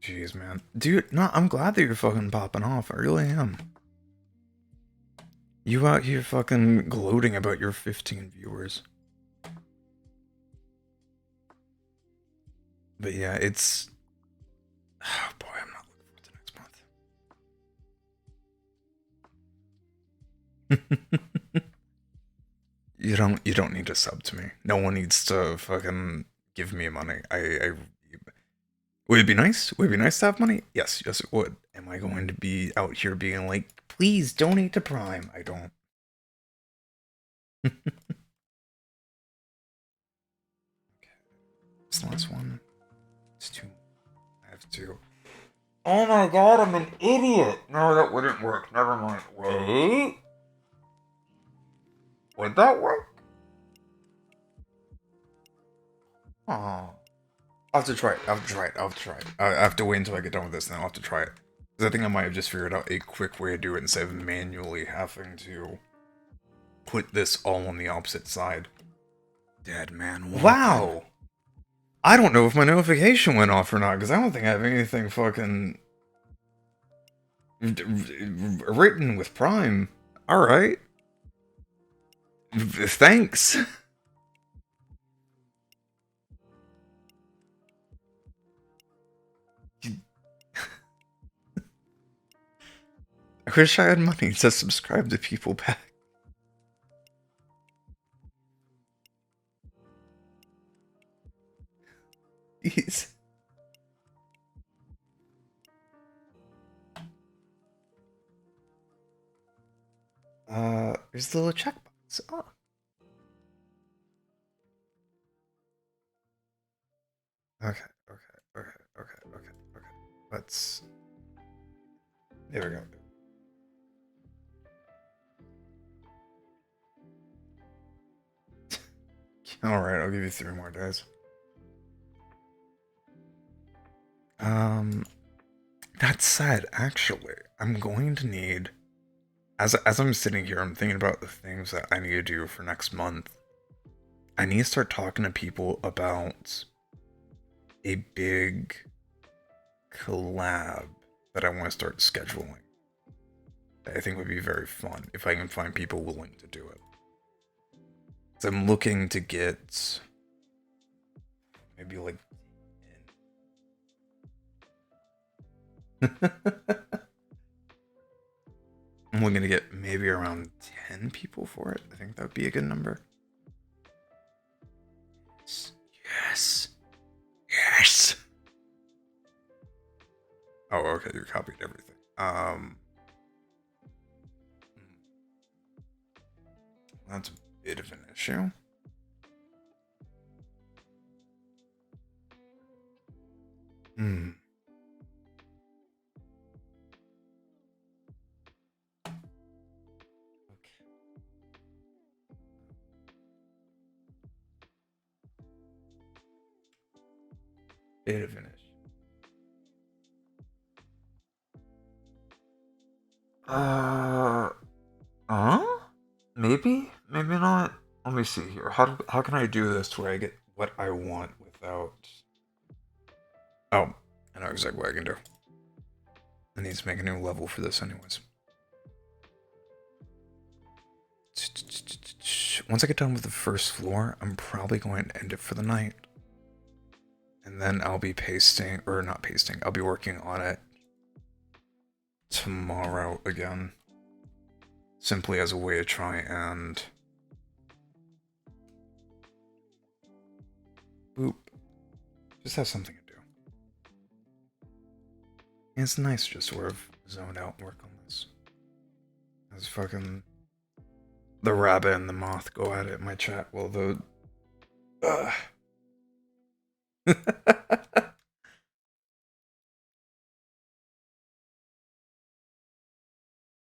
Jeez, man. Dude, no, I'm glad that you're fucking popping off. I really am. You out here fucking gloating about your 15 viewers. But yeah, it's... Oh boy, I'm not looking forward to next month. You don't need to sub to me. No one needs to fucking give me money. Would it be nice? Would it be nice to have money? Yes, yes it would. Am I going to be out here being like, please donate to Prime? I don't. Okay. What's the last one? It's 2. I have 2. Oh my god, I'm an idiot! No, that wouldn't work. Never mind. Wait. Would that work? Oh. I'll have to try it. I'll have to try it. I'll have to try it. I have to wait until I get done with this, and then I'll have to try it. Because I think I might have just figured out a quick way to do it instead of manually having to put this all on the opposite side. Dead man walking. Wow! I don't know if my notification went off or not, because I don't think I have anything fucking written with Prime. Alright. Thanks. I wish I had money to subscribe to people back. Jeez. There's the little checkbox. Oh. Okay. Let's... There we go. Alright, I'll give you 3 more days. That said, actually, I'm going to need... As I'm sitting here, I'm thinking about the things that I need to do for next month. I need to start talking to people about a big collab that I want to start scheduling. That I think would be very fun if I can find people willing to do it. So I'm looking to get maybe like I'm looking to get maybe around 10 people for it. I think that would be a good number. Yes. Yes. Oh, okay, you copied everything. That's a bit of an issue. Bit of an issue. Maybe? Maybe not? Let me see here. How can I do this to where I get what I want without... Oh, I know exactly what I can do. I need to make a new level for this anyways. Once I get done with the first floor, I'm probably going to end it for the night. And then I'll be pasting, or not pasting, I'll be working on it tomorrow again. Simply as a way to try and... Boop. Just have something to do. And it's nice to just sort of zone out and work on this. As fucking... The rabbit and the moth go at it in my chat while the...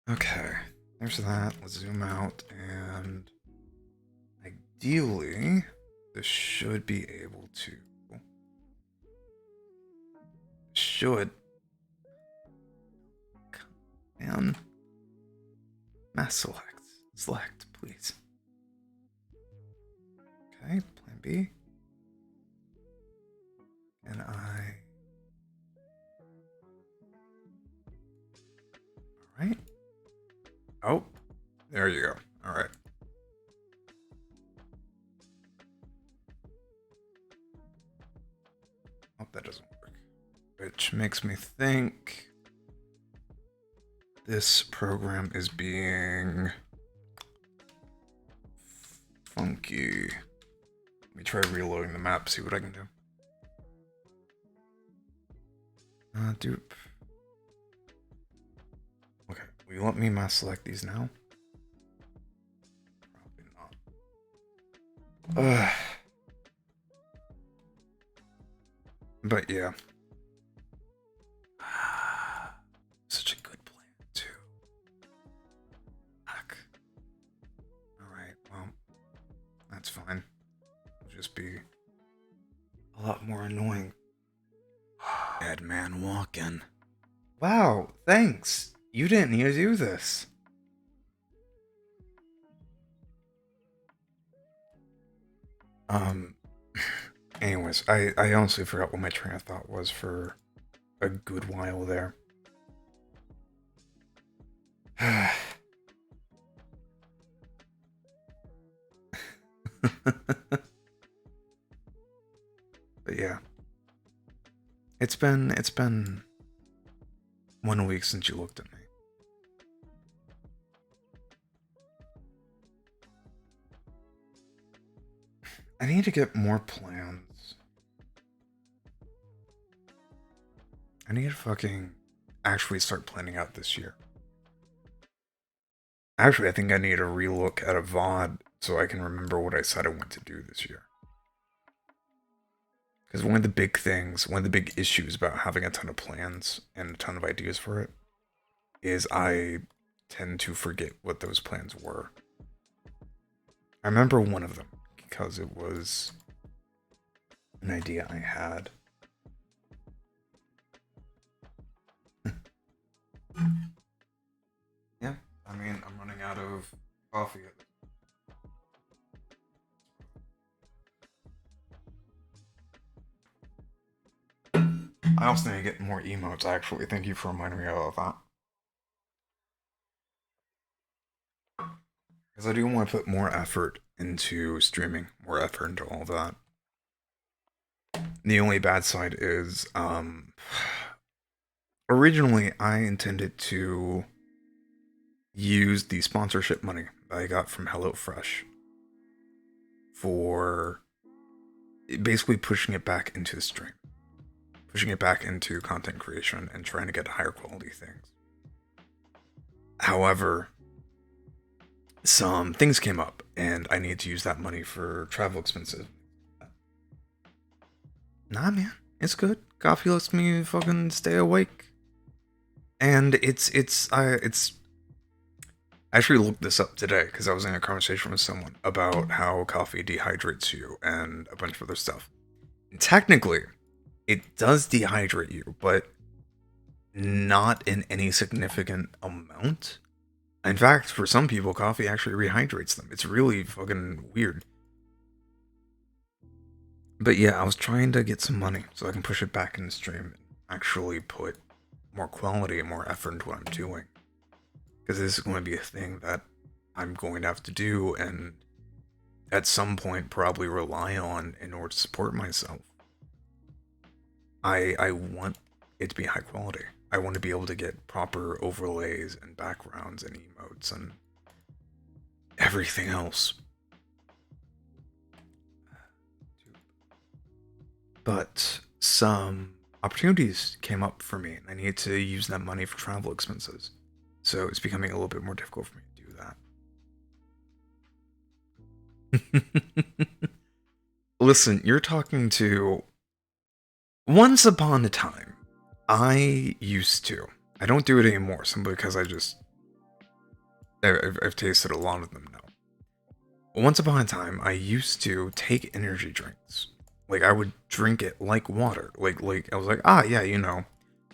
Okay, there's that. Let's zoom out, and ideally, this should be able to... Should... And... Mass select. Select, please. Okay, plan B. And Alright. Oh, there you go. Alright. Hope that doesn't work. Which makes me think this program is being funky. Let me try reloading the map, see what I can do. Dupe. Okay, will you let me mass select these now? Probably not. But yeah. Such a good plan, too. Fuck. Alright, well, that's fine. It'll just be a lot more annoying. Dead man walking. Wow, thanks. You didn't need to do this. Anyways, I honestly forgot what my train of thought was for a good while there. But yeah. It's been 1 week since you looked at me. I need to get more plans. I need to fucking actually start planning out this year. Actually, I think I need to relook at a VOD so I can remember what I said I want to do this year. Because one of the big issues about having a ton of plans and a ton of ideas for it is I tend to forget what those plans were. I remember one of them because it was an idea I had. Yeah, I mean, I'm running out of coffee. I also need to get more emotes, actually. Thank you for reminding me of that. Because I do want to put more effort into streaming, more effort into all that. The only bad side is, originally I intended to use the sponsorship money that I got from HelloFresh for basically pushing it back into the stream. Pushing it back into content creation and trying to get higher quality things. However, some things came up and I need to use that money for travel expenses. Nah, man, it's good. Coffee lets me fucking stay awake. And I actually looked this up today because I was in a conversation with someone about how coffee dehydrates you and a bunch of other stuff. And technically, it does dehydrate you, but not in any significant amount. In fact, for some people, coffee actually rehydrates them. It's really fucking weird. But yeah, I was trying to get some money so I can push it back in the stream and actually put more quality and more effort into what I'm doing. Because this is going to be a thing that I'm going to have to do and at some point probably rely on in order to support myself. I want it to be high quality. I want to be able to get proper overlays and backgrounds and emotes and everything else. But some opportunities came up for me, and I needed to use that money for travel expenses. So it's becoming a little bit more difficult for me to do that. Listen, you're talking to... Once upon a time, I used to. I don't do it anymore, simply because I've tasted a lot of them now. Once upon a time, I used to take energy drinks. Like, I would drink it like water. Like I was like, yeah, you know,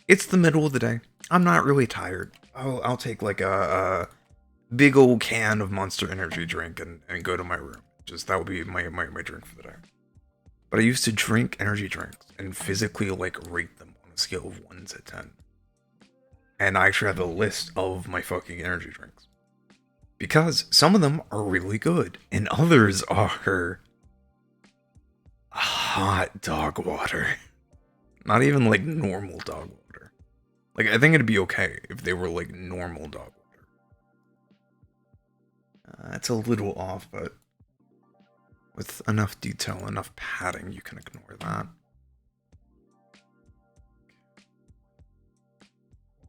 it's the middle of the day. I'm not really tired. I'll take like a big old can of Monster Energy drink and go to my room. Just that would be my drink for the day. But I used to drink energy drinks and physically like rate them on a scale of 1 to 10. And I actually have a list of my fucking energy drinks. Because some of them are really good and others are hot dog water. Not even like normal dog water. Like, I think it'd be okay if they were like normal dog water. It's a little off, but with enough detail, enough padding, you can ignore that.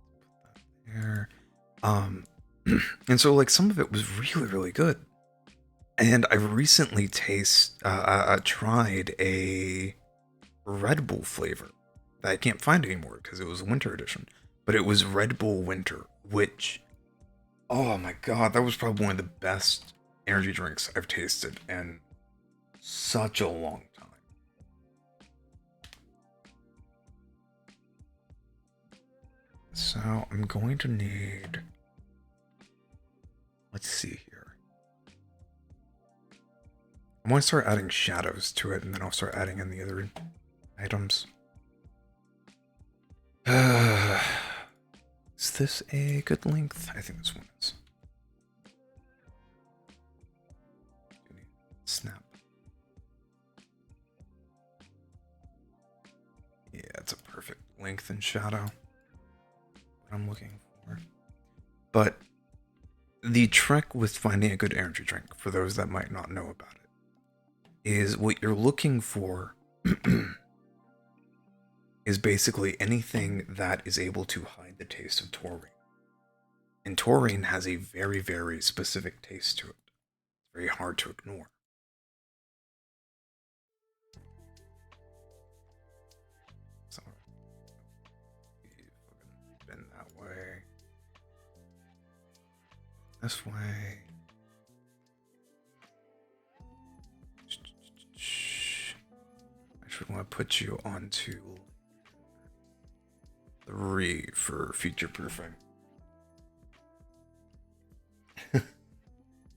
Put that there. And so like some of it was really, really good. And I recently tried a Red Bull flavor that I can't find anymore because it was a winter edition. But it was Red Bull Winter, which, oh my god, that was probably one of the best energy drinks I've tasted in such a long time. So I'm going to need, let's see here. I'm going to start adding shadows to it, and then I'll start adding in the other items. Is this a good length? I think this one is. Snap. Yeah, it's a perfect length and shadow. What I'm looking for. But the trick with finding a good energy drink, for those that might not know about it, is what you're looking for is basically anything that is able to hide the taste of taurine. And taurine has a very, very specific taste to it. It's very hard to ignore. So, bend that way. This way. Actually, I want to put you onto 3 for future proofing.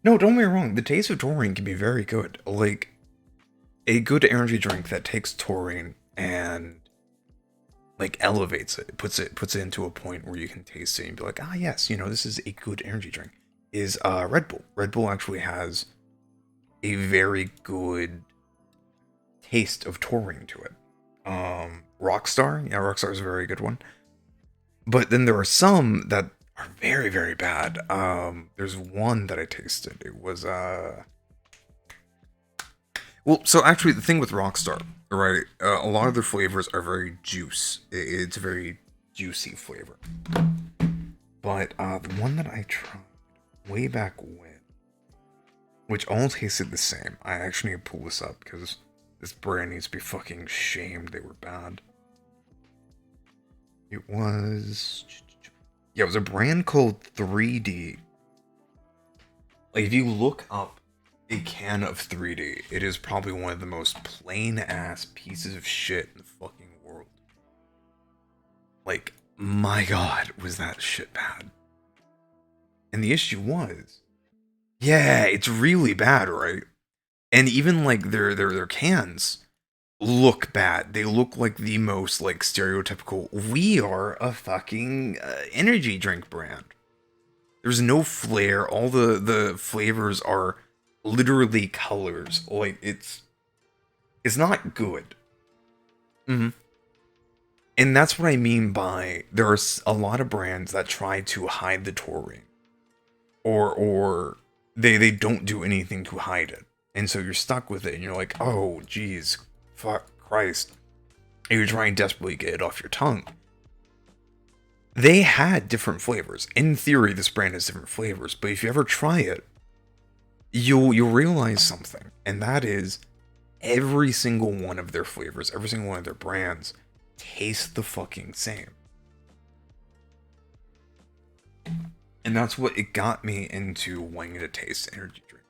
No, don't get me wrong. The taste of taurine can be very good. Like, a good energy drink that takes taurine and like elevates it, puts it into a point where you can taste it and be like, ah, yes, you know, this is a good energy drink. Is Red Bull. Red Bull actually has a very good taste of taurine to it. Rockstar, yeah, Rockstar is a very good one. But then there are some that are very, very bad. There's one that I tasted. It was well, so actually the thing with Rockstar, right? A lot of their flavors are very juice. It's a very juicy flavor. But the one that I tried way back when, which all tasted the same. I actually need to pull this up because this brand needs to be fucking shamed. They were bad. It was, yeah, it was a brand called 3D. Like, if you look up a can of 3D, it is probably one of the most plain ass pieces of shit in the fucking world. Like, my god, was that shit bad. And the issue was, yeah, it's really bad, right? And even like their cans look bad. They look like the most like stereotypical, we are a fucking energy drink brand. There's no flair. All the flavors are literally colors. Like, it's not good. Mm-hmm. And that's what I mean by there are a lot of brands that try to hide the taurine, or they don't do anything to hide it, and so you're stuck with it, and you're like, oh geez, fuck Christ, and you're trying desperately to get it off your tongue. They had different flavors. In theory, this brand has different flavors, but if you ever try it, you'll realize something, and that is every single one of their flavors, every single one of their brands taste the fucking same. And that's what it got me into wanting to taste energy drink.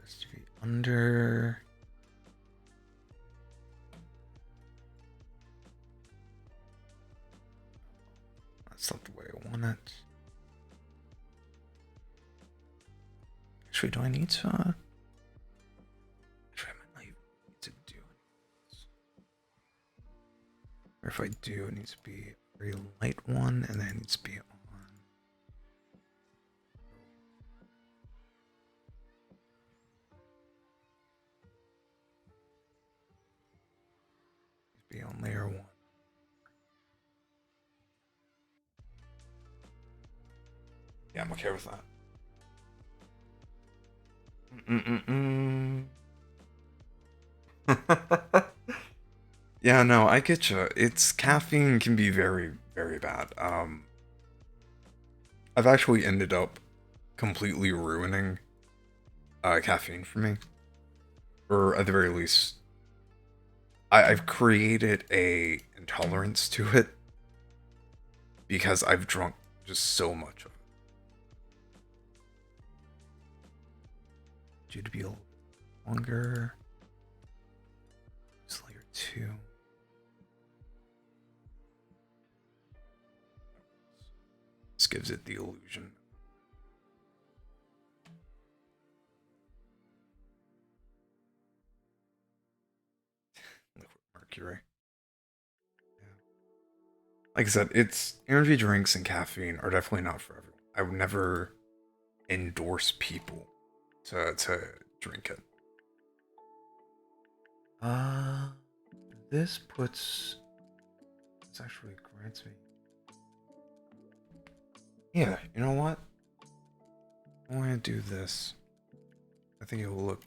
This to be under. That's not the way I want it. Actually, do I need to? Actually, I might not even need to do it. Or if I do, it needs to be a very light one, and then it needs to be on. Be on layer 1. Yeah, I'm okay with that. Yeah, no, I get you. It's caffeine can be very, very bad. I've actually ended up completely ruining caffeine for me. Or at the very least, I've created a intolerance to it because I've drunk just so much of it. Due to be a little longer. Just layer 2. This gives it the illusion. Liquid mercury. Yeah. Like I said, it's energy drinks and caffeine are definitely not for everyone. I would never endorse people to drink it. This puts. This actually grants me. Yeah, you know what? I'm gonna do this. I think it will look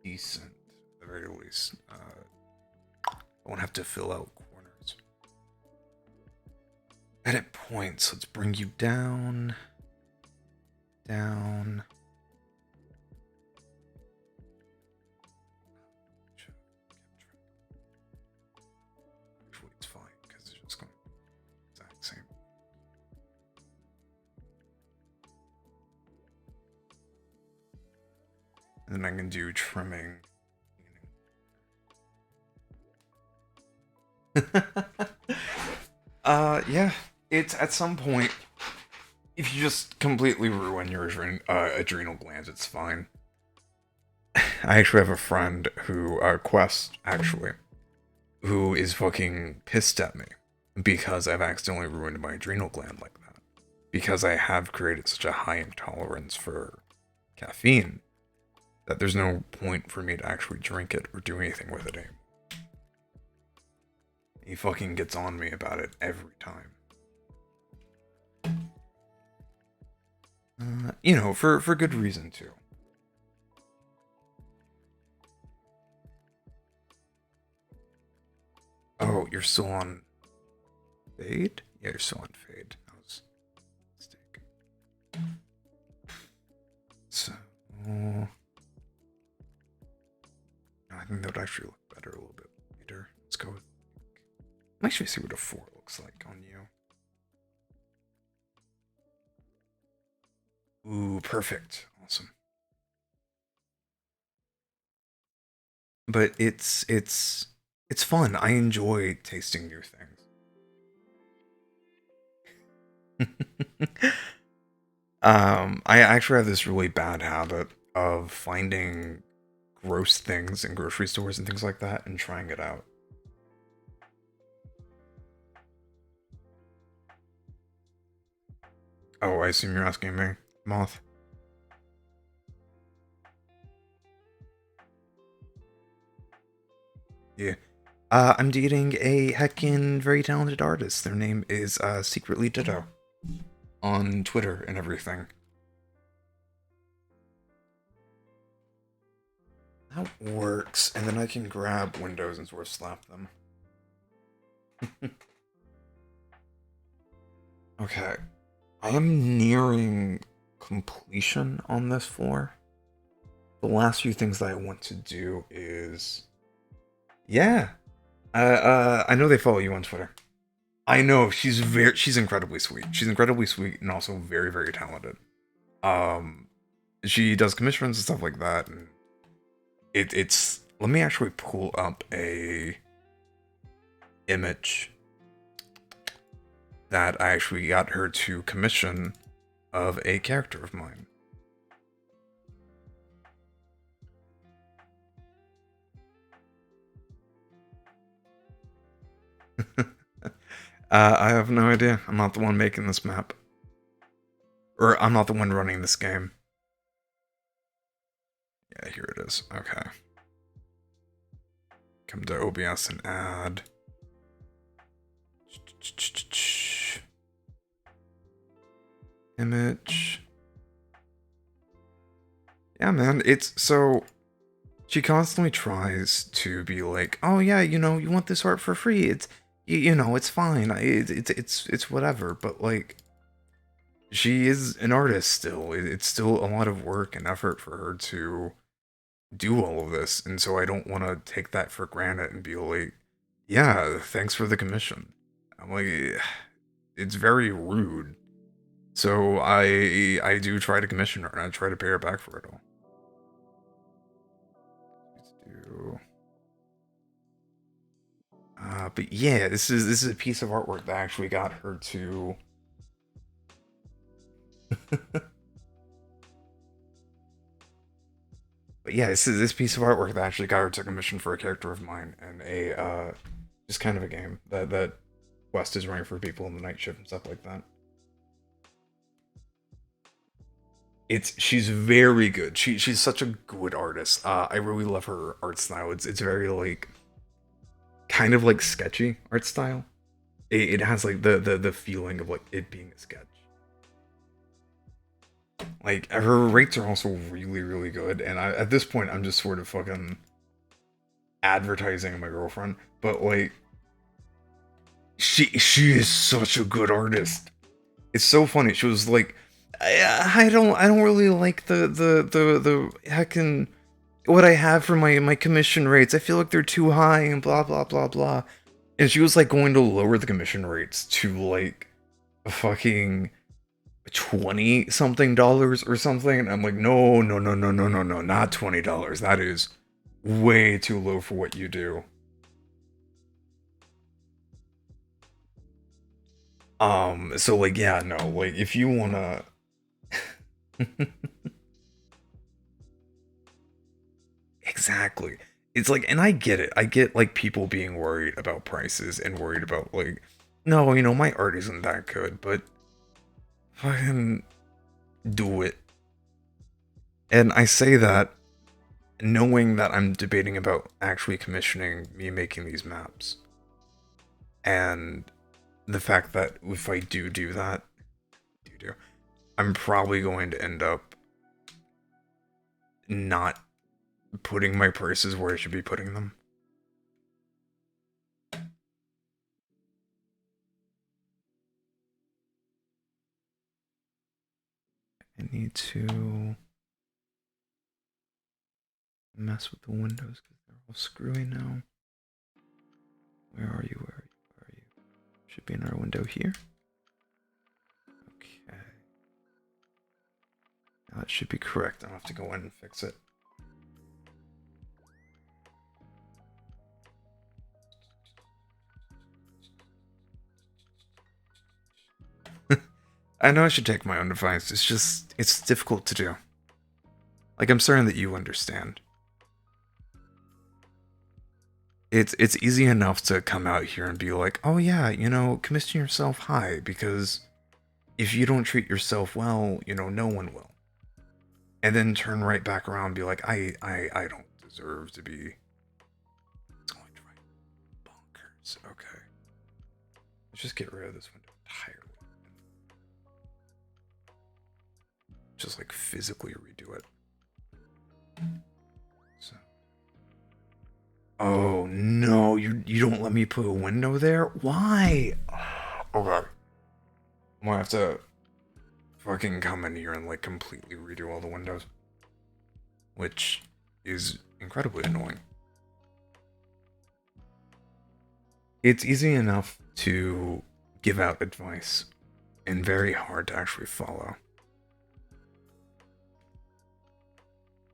decent, at the very least. I won't have to fill out corners. Edit points. Let's bring you down. Down. Actually, it's fine because it's just going to be the exact same. And then I can do trimming. Yeah. It's at some point, if you just completely ruin your adrenal glands, it's fine. I actually have a friend who, Quest, actually, who is fucking pissed at me because I've accidentally ruined my adrenal gland like that. Because I have created such a high intolerance for caffeine that there's no point for me to actually drink it or do anything with it anymore. He fucking gets on me about it every time. You know, for good reason too. Oh, you're still on fade? Yeah, you're still on fade. That was a mistake. So, I think that would actually look better a little bit later. Let's go with. Let me actually see what a 4 looks like on you. Ooh, perfect. Awesome. But it's fun. I enjoy tasting new things. I actually have this really bad habit of finding gross things in grocery stores and things like that and trying it out. Oh, I assume you're asking me, Moth. Yeah. I'm dating a heckin' very talented artist. Their name is Secretly Ditto on Twitter and everything. That works, and then I can grab windows and sort of slap them. Okay. I am nearing completion on this floor. The last few things that I want to do is... Yeah. I know they follow you on Twitter. I know, she's incredibly sweet. She's incredibly sweet and also very, very talented. She does commissions and stuff like that, and it's let me actually pull up a image that I actually got her to commission of a character of mine. I have no idea. I'm not the one making this map. Or I'm not the one running this game. Yeah, here it is. Okay. Come to OBS and add. Image. Yeah, man, it's so... She constantly tries to be like, oh yeah, you know, you want this art for free. It's, you know, it's fine. It's whatever. But like, she is an artist still. It's still a lot of work and effort for her to do all of this, and so I don't want to take that for granted and be like, yeah, thanks for the commission. I'm like, it's very rude. So I do try to commission her and I try to pay her back for it all. Let's do. But yeah, this is a piece of artwork that actually got her to. But yeah, this piece of artwork that actually got her to commission for a character of mine and a just kind of a game that West is running for people in the night shift and stuff like that. She's very good. She's such a good artist. I really love her art style. It's very like kind of like sketchy art style. It has like the feeling of like it being a sketch. Like her rates are also really good, and at this point I'm just sort of fucking advertising my girlfriend, but like she is such a good artist. It's so funny. She was like, I don't really like the heckin' what I have for my commission rates. I feel like they're too high and blah blah blah blah. And she was like going to lower the commission rates to like a fucking 20 something dollars or something. And I'm like, no, no, no, no, no, no, no, not $20. That is way too low for what you do. So like, yeah, no, like if you wanna exactly. It's like, and I get it. I get like people being worried about prices and worried about like, no, my art isn't that good, but fucking do it. And I say that knowing that I'm debating about actually commissioning me making these maps. And the fact that if I do that, I'm probably going to end up not putting my prices where I should be putting them. I need to mess with the windows because they're all screwy now. Where are you? Where are you? Where are you? Should be in our window here. Okay. Now that should be correct. I'll have to go in and fix it. I know I should take my own advice. It's just, it's difficult to do. Like, I'm certain that you understand. It's easy enough to come out here and be like, oh yeah, commission yourself high, because if you don't treat yourself well, no one will. And then turn right back around and be like, I don't deserve to be. It's going to drive bonkers. Okay. Let's just get rid of this window entirely. Just like physically redo it. So. Oh no, you don't let me put a window there? Why? Okay. I'm gonna have to fucking come in here and like completely redo all the windows. Which is incredibly annoying. It's easy enough to give out advice and very hard to actually follow.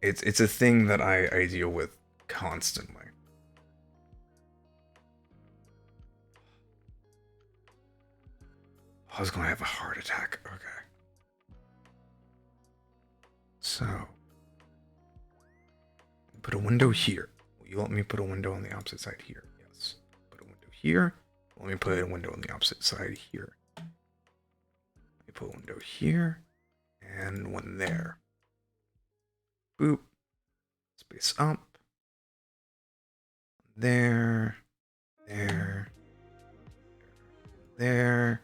It's a thing that I deal with constantly. I was gonna have a heart attack. Okay. So, put a window here. Will you let me put a window on the opposite side here? Yes. Put a window here. Let me put a window on the opposite side here. Let me put a window here. And one there. Boop. Space up. There. There. There.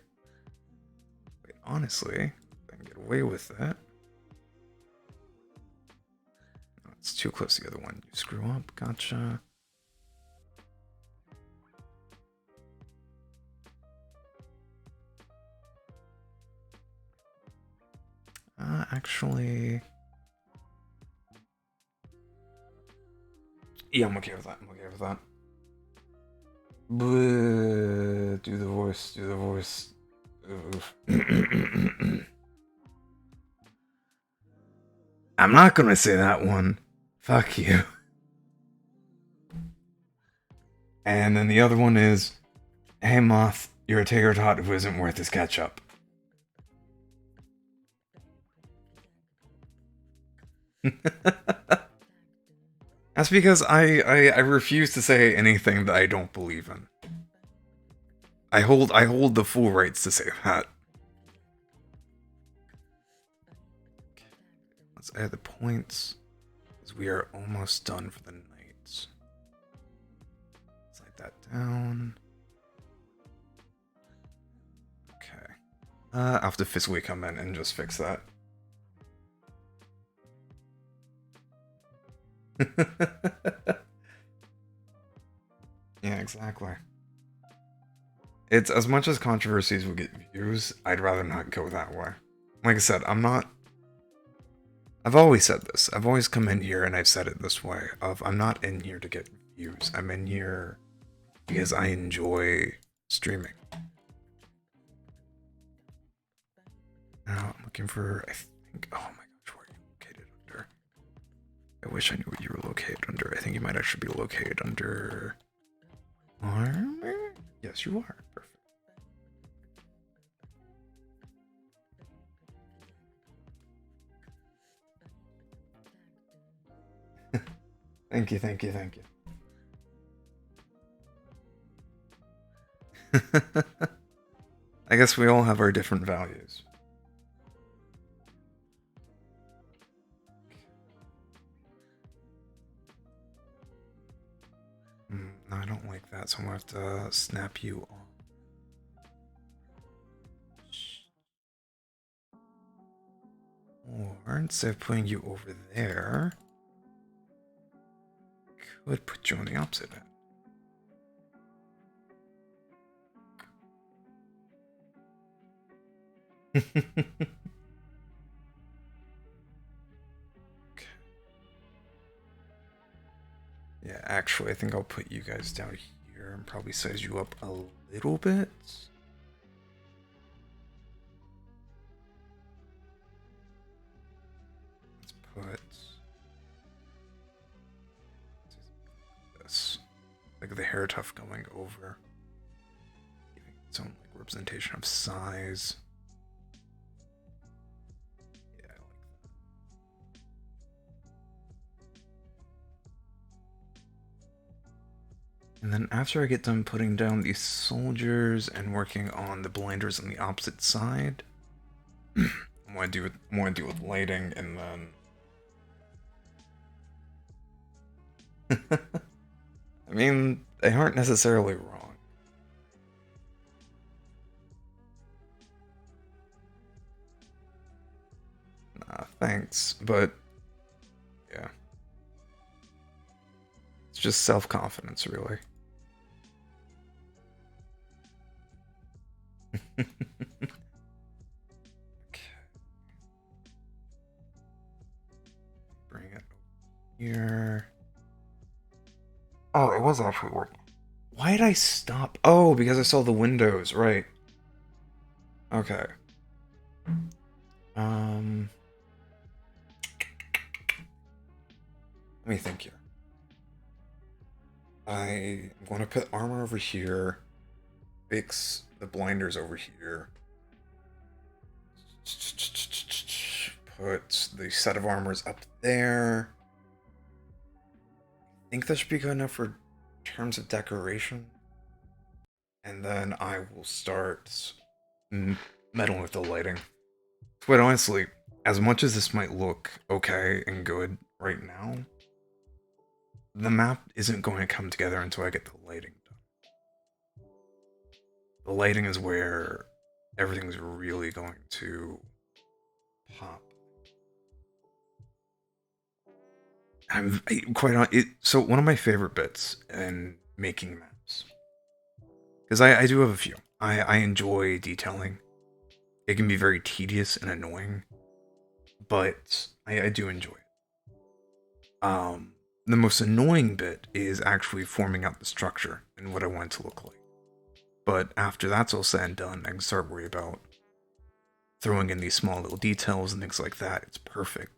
Wait, honestly, I can get away with that. Oh, it's too close to the other one. You screw up. Gotcha. actually... Yeah, I'm okay with that. I'm okay with that. Do the voice. Do the voice. I'm not gonna say that one. Fuck you. And then the other one is, hey Moth, you're a tater tot who isn't worth his ketchup. That's because I refuse to say anything that I don't believe in. I hold the full rights to say that. Let's add the points, because we are almost done for the night. Slide that down. Okay. I'll have to physically come in and just fix that. Yeah, exactly. It's as much as controversies will get views, I'd rather not go that way. Like I said, I've always said this. I've always come in here and I've said it this way of I'm not in here to get views. I'm in here because I enjoy streaming. Now I'm looking for, I think, oh my gosh, where are you located under? I wish I knew what you were located under. I think you might actually be located under armor? Yes, you are. Perfect. Thank you, thank you, thank you. I guess we all have our different values. No, I don't like that, so I'm gonna have to snap you on. Or instead of putting you over there, could put you on the opposite end. Okay. Yeah, actually, I think I'll put you guys down here and probably size you up a little bit. Let's put this, like the hair tuft going over, giving its own like representation of size. Yeah, I like that. And then after I get done putting down these soldiers and working on the blinders on the opposite side, I want to deal with lighting, and then I mean, they aren't necessarily wrong. Nah, thanks, but yeah. It's just self-confidence, really. Okay. Bring it here. Oh, it was actually working. Why did I stop? Oh, because I saw the windows, right. Okay. Let me think here. I'm going to put armor over here, fix the blinders over here, put the set of armors up there. I think that should be good enough for terms of decoration. And then I will start meddling with the lighting. Quite honestly, as much as this might look okay and good right now, the map isn't going to come together until I get the lighting done. The lighting is where everything's really going to pop. I'm quite on it. So one of my favorite bits in making maps, because I do have a few. I enjoy detailing. It can be very tedious and annoying, but I do enjoy it. The most annoying bit is actually forming out the structure and what I want it to look like. But after that's all said and done, I can start worrying about throwing in these small little details and things like that. It's perfect.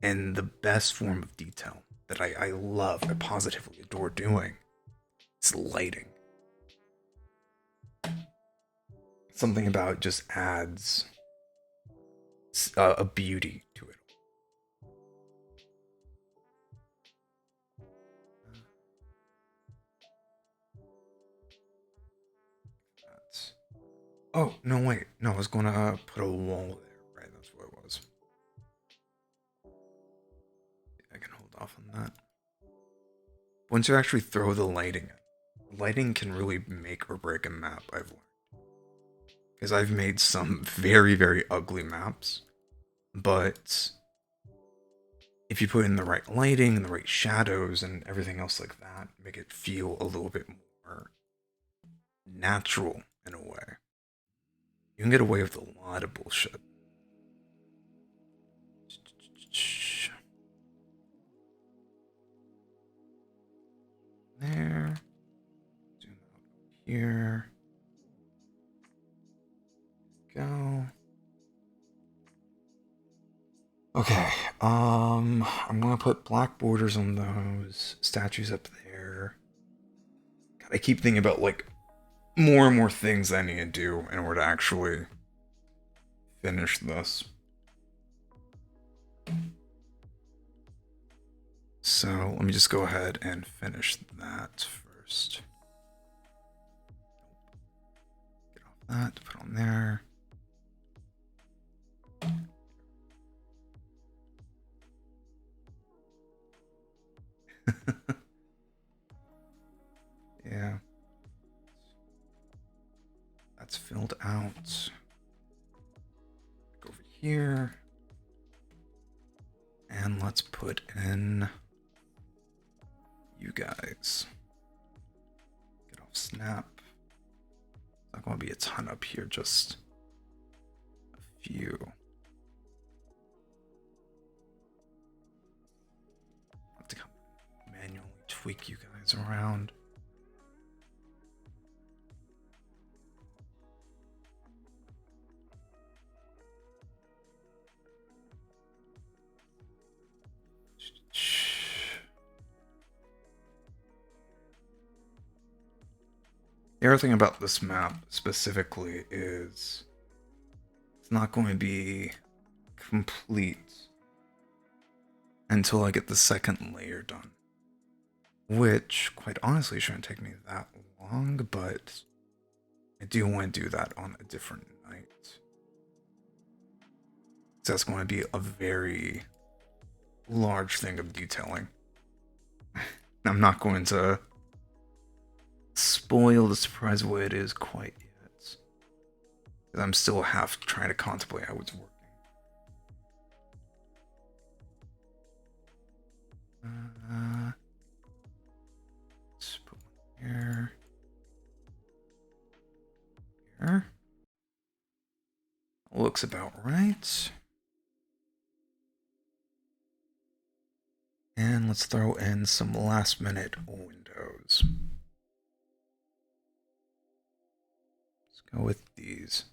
And the best form of detail that I love, I positively adore doing, is lighting. Something about it just adds a beauty to it. That's... Oh, no, wait. No, I was going to put a wall there, right? That's what it was. I can hold off on that. Once you actually throw the lighting can really make or break a map, I've learned. Because I've made some very, very ugly maps, but if you put in the right lighting and the right shadows and everything else like that, make it feel a little bit more natural in a way, you can get away with a lot of bullshit. There. Zoom out here. Go. Okay, I'm gonna put black borders on those statues up there. God, I keep thinking about like more and more things I need to do in order to actually finish this. So let me just go ahead and finish that first. Get off that, put on there. Yeah. That's filled out. Go over here. And let's put in you guys. Get off snap. Not going to be a ton up here, just a few. I'll have to come manually tweak you guys around. The other thing about this map specifically is it's not going to be complete until I get the second layer done. Which, quite honestly, shouldn't take me that long, but I do want to do that on a different night. So that's going to be a very large thing of detailing. I'm not going to spoil the surprise of what it is quite yet. Because I'm still half trying to contemplate how it's working. Let's put one here. Here. Looks about right. And let's throw in some last minute windows. Let's go with these.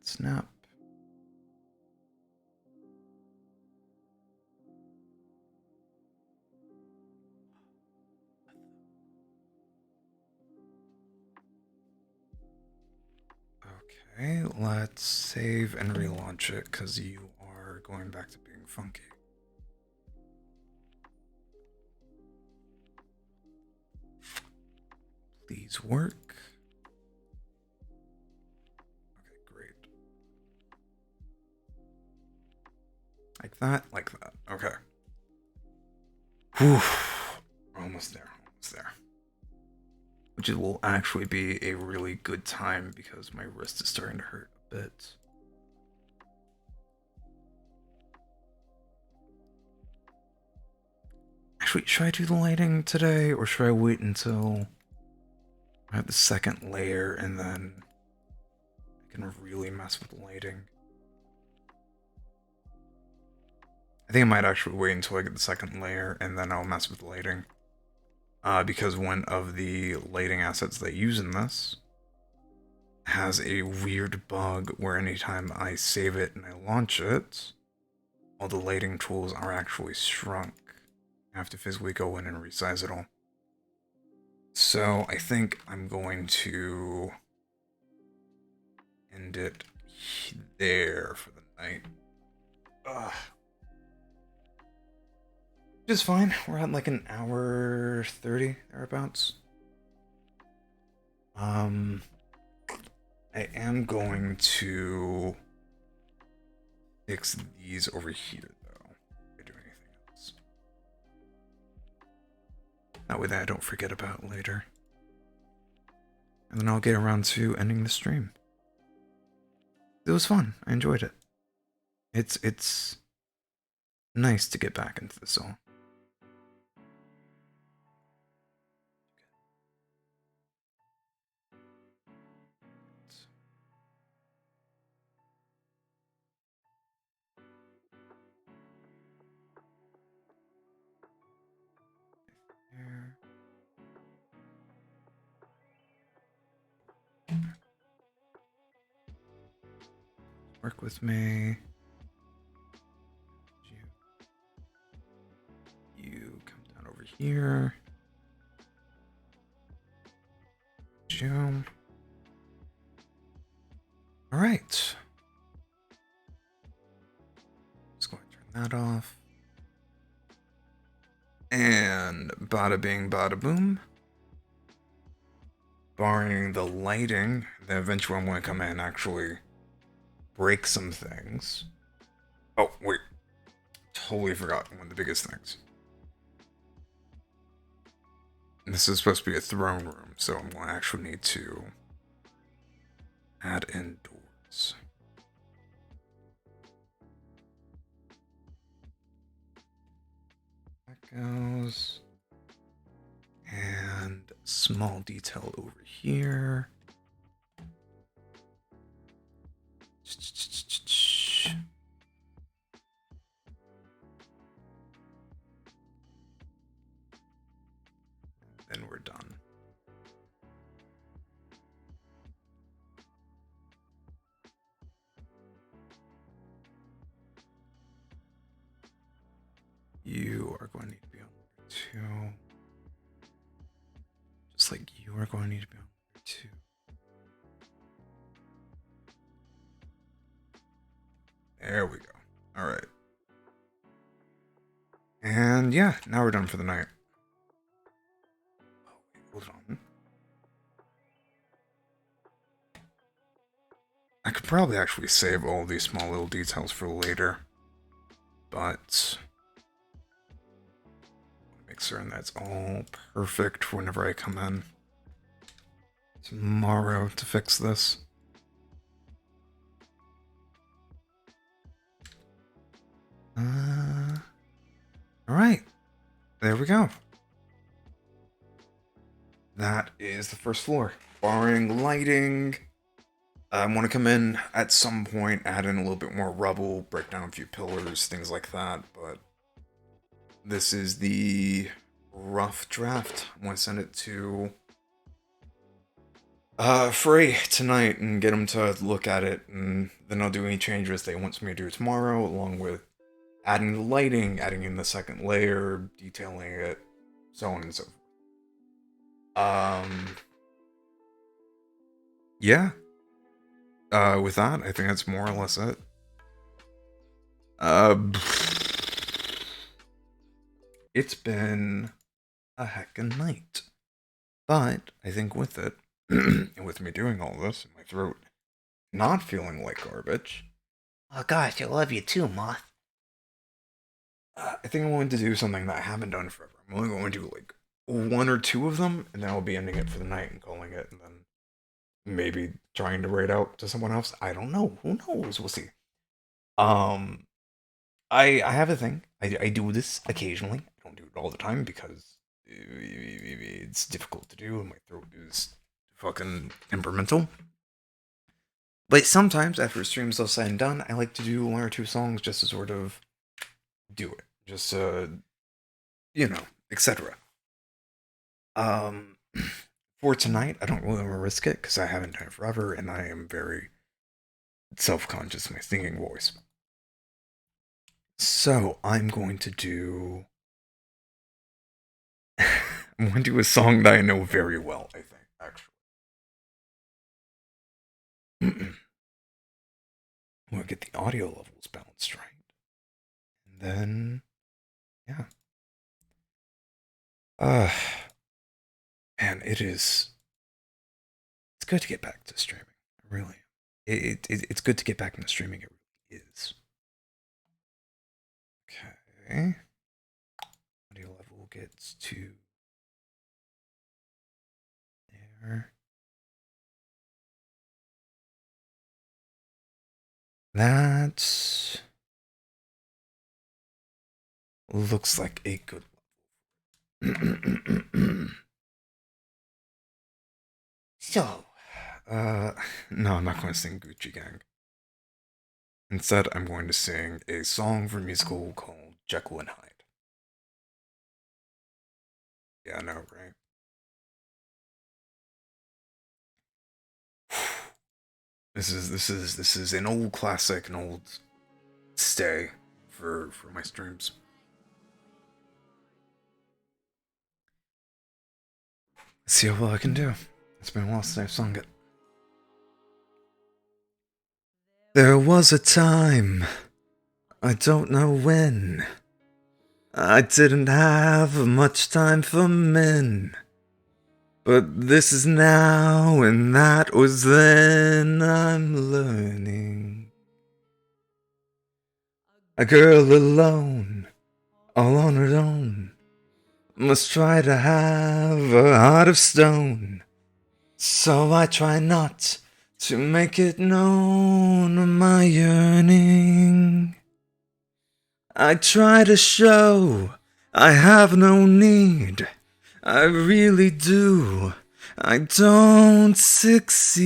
Snap. Okay, let's save and relaunch it because you are going back to being funky. Please work. Okay, great. Like that, like that. Okay. Whew. We're almost there, almost there. Which will actually be a really good time because my wrist is starting to hurt a bit. Actually, should I do the lighting today or should I wait until I have the second layer and then can really mess with lighting. I think I might actually wait until I get the second layer and then I'll mess with lighting. Because one of the lighting assets they use in this has a weird bug where anytime I save it and I launch it, all the lighting tools are actually shrunk. I have to physically go in and resize it all. So I think I'm going to end it there for the night. Ugh. Which is fine. We're at like an hour 30 thereabouts. I am going to fix these over here though. If I do anything else. That way that I don't forget about later. And then I'll get around to ending the stream. It was fun. I enjoyed it. It's nice to get back into this all. Work with me. You come down over here. Zoom. All right. Just going to turn that off. And bada bing, bada boom. Barring the lighting, then eventually I'm going to come in and actually break some things. Oh, wait. Totally forgot one of the biggest things. This is supposed to be a throne room, so I'm going to actually need to add in doors. That goes. And small detail over here. Then we're done. You are going to need to be on layer 2. Just like you are going to need to be on layer 2. There we go. Alright. And yeah, now we're done for the night. Oh, wait, hold on. I could probably actually save all these small little details for later. But make certain that's all perfect whenever I come in tomorrow to fix this. Alright. There we go. That is the first floor. Barring lighting, I want to come in at some point, add in a little bit more rubble, break down a few pillars, things like that, but this is the rough draft. I want to send it to Frey tonight and get him to look at it, and then I'll do any changes they want me to do tomorrow, along with adding the lighting, adding in the second layer, detailing it, so on and so forth. Yeah. With that, I think that's more or less it. It's been a heckin' night. But I think with it, and with me doing all this, and my throat not feeling like garbage. Oh gosh, I love you too, Moth. I think I'm going to do something that I haven't done forever. I'm only going to do like 1 or 2 of them, and then I'll be ending it for the night and calling it, and then maybe trying to raid out to someone else. I don't know. Who knows? We'll see. I have a thing. I do this occasionally. I don't do it all the time because it's difficult to do, and my throat is fucking temperamental. But sometimes, after a stream's all said and done, I like to do one or two songs just to sort of do it. Just, etc. For tonight, I don't really want to risk it because I haven't done it forever and I am very self-conscious of my singing voice. So, I'm going to do a song that I know very well, I think, actually. I'm going to get the audio levels balanced right. And then, yeah. Man, it's good to get back to streaming. Really. It's good to get back into streaming. It really is. Okay. Audio level gets to there. That looks like a good level. So, no, I'm not going to sing Gucci Gang. Instead, I'm going to sing a song for musical called Jekyll and Hyde. Yeah, I know, right? This is an old classic, an old stay for my streams. Let's see how well I can do. It's been a while since I've sung it. There was a time, I don't know when, I didn't have much time for men. But this is now, and that was then, I'm learning. A girl alone, all on her own, must try to have a heart of stone. So I try not to make it known my yearning. I try to show I have no need. I really do. I don't succeed.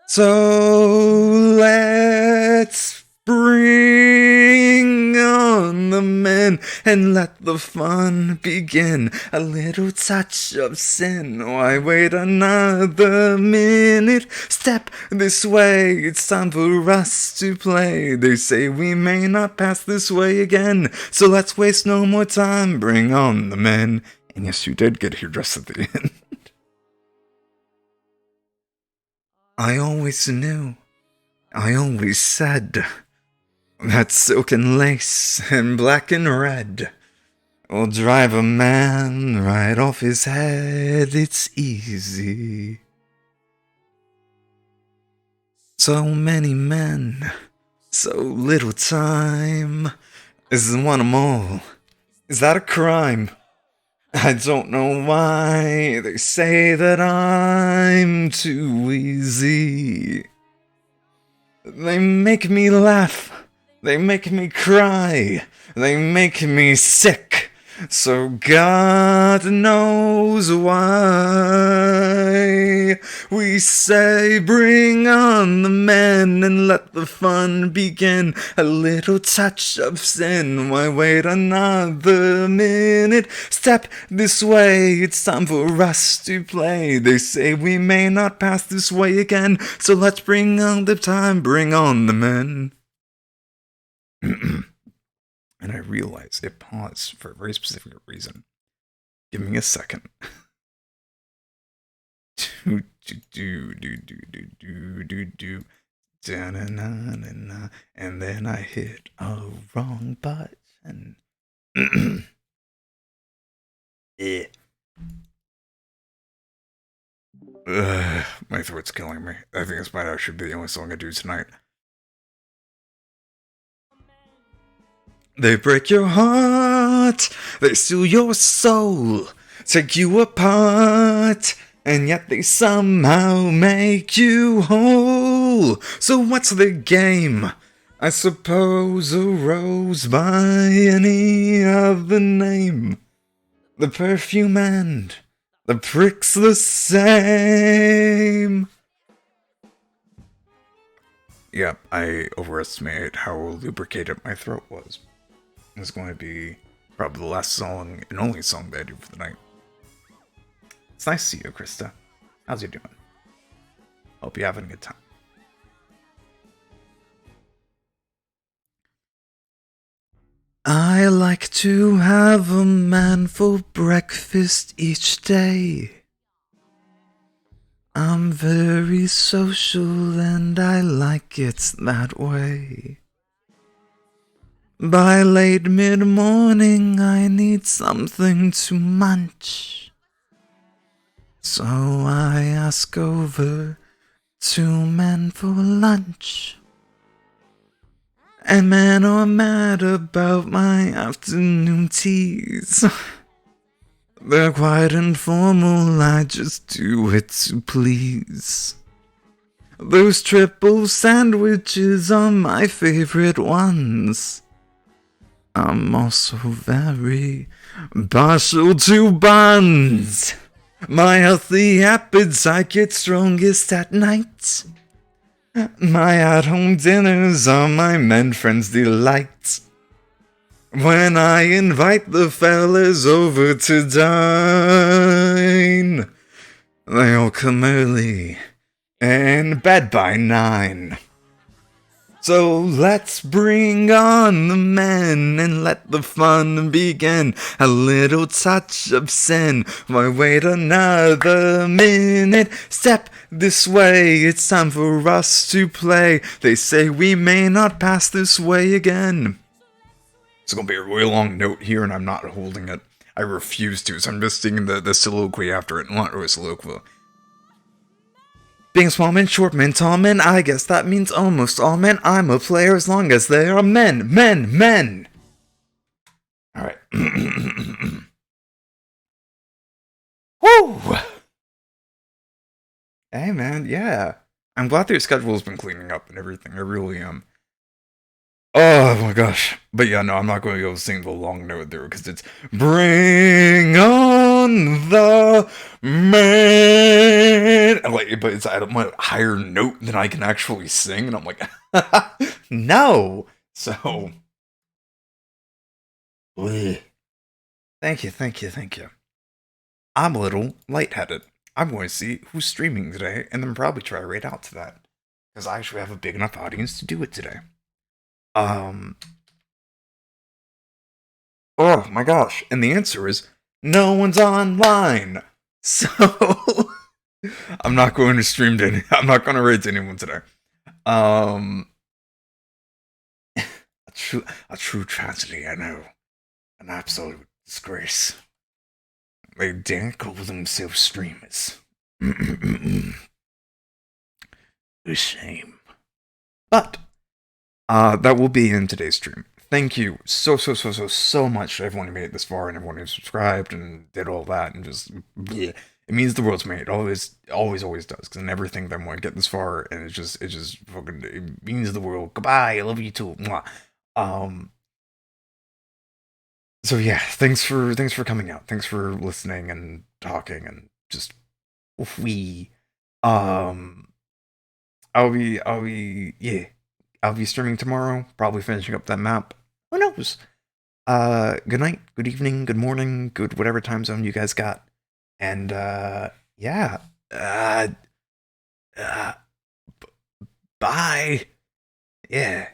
So let's bring on the men and let the fun begin. A little touch of sin. Why wait another minute? Step this way. It's time for us to play. They say we may not pass this way again. So let's waste no more time. Bring on the men. And yes, you did get here just at the end. I always knew, I always said, that silken lace and black and red will drive a man right off his head. It's easy. So many men, so little time. Isn't one 'em all? Is that a crime? I don't know why they say that I'm too easy. They make me laugh, they make me cry, they make me sick. So God knows why we say bring on the men and let the fun begin. A little touch of sin, why wait another minute? Step this way, it's time for us to play. They say we may not pass this way again, so let's bring on the time, bring on the men. And I realize it paused for a very specific reason. Give me a second. And then I hit a wrong button. My throat's killing me. I think this might actually be the only song I do tonight. They break your heart, they steal your soul, take you apart, and yet they somehow make you whole. So what's the game? I suppose a rose by any other name. The perfume and The prick's the same. Yep, I overestimated how lubricated my throat was. It's going to be probably the last song and only song that I do for the night. It's nice to see you, Krista. How's you doing? Hope you're having a good time. I like to have a man for breakfast each day. I'm very social and I like it that way. By late mid-morning I need something to munch. So I ask over 2 men for lunch. And men are mad about my afternoon teas. They're quite informal, I just do it to please. Those triple sandwiches are my favorite ones. I'm also very partial to buns. My healthy appetite gets strongest at night. My at-home dinners are my men friends' delight. When I invite the fellas over to dine, they all come early and bed by 9. So let's bring on the men and let the fun begin. A little touch of sin, why wait another minute? Step this way, it's time for us to play. They say we may not pass this way again. It's gonna be a really long note here, and I'm not holding it. I refuse to, so I'm just singing the soliloquy after it. Not really soliloquy. Being small men, short men, tall men, I guess that means almost all men. I'm a player as long as they are men. Alright. Woo! Hey man, yeah. I'm glad that your schedule's been cleaning up and everything. I really am. Oh my gosh. But yeah, no, I'm not going to go sing the long note there because it's Bring on the man. Like, but it's at a much higher note than I can actually sing, and I'm like, no. So, thank you. I'm a little lightheaded. I'm going to see who's streaming today, and then probably try right out to that because I actually have a big enough audience to do it today. Oh my gosh. And the answer is no one's online. So I'm not going to stream to I'm not going to raid to anyone today. A true tragedy, I know. An absolute disgrace. They dare call themselves streamers. A shame. But that will be in today's stream. Thank you so much to everyone who made it this far and everyone who subscribed and did all that and just yeah. It means the world's made. It always does. Because in everything that I want to get this far, and it just fucking it means the world. Goodbye. I love you too. Mwah. So yeah, thanks for coming out. Thanks for listening and talking and just we I'll be streaming tomorrow, probably finishing up that map. Who knows? Good night, good evening, good morning, good whatever time zone you guys got. And yeah. Bye. Yeah.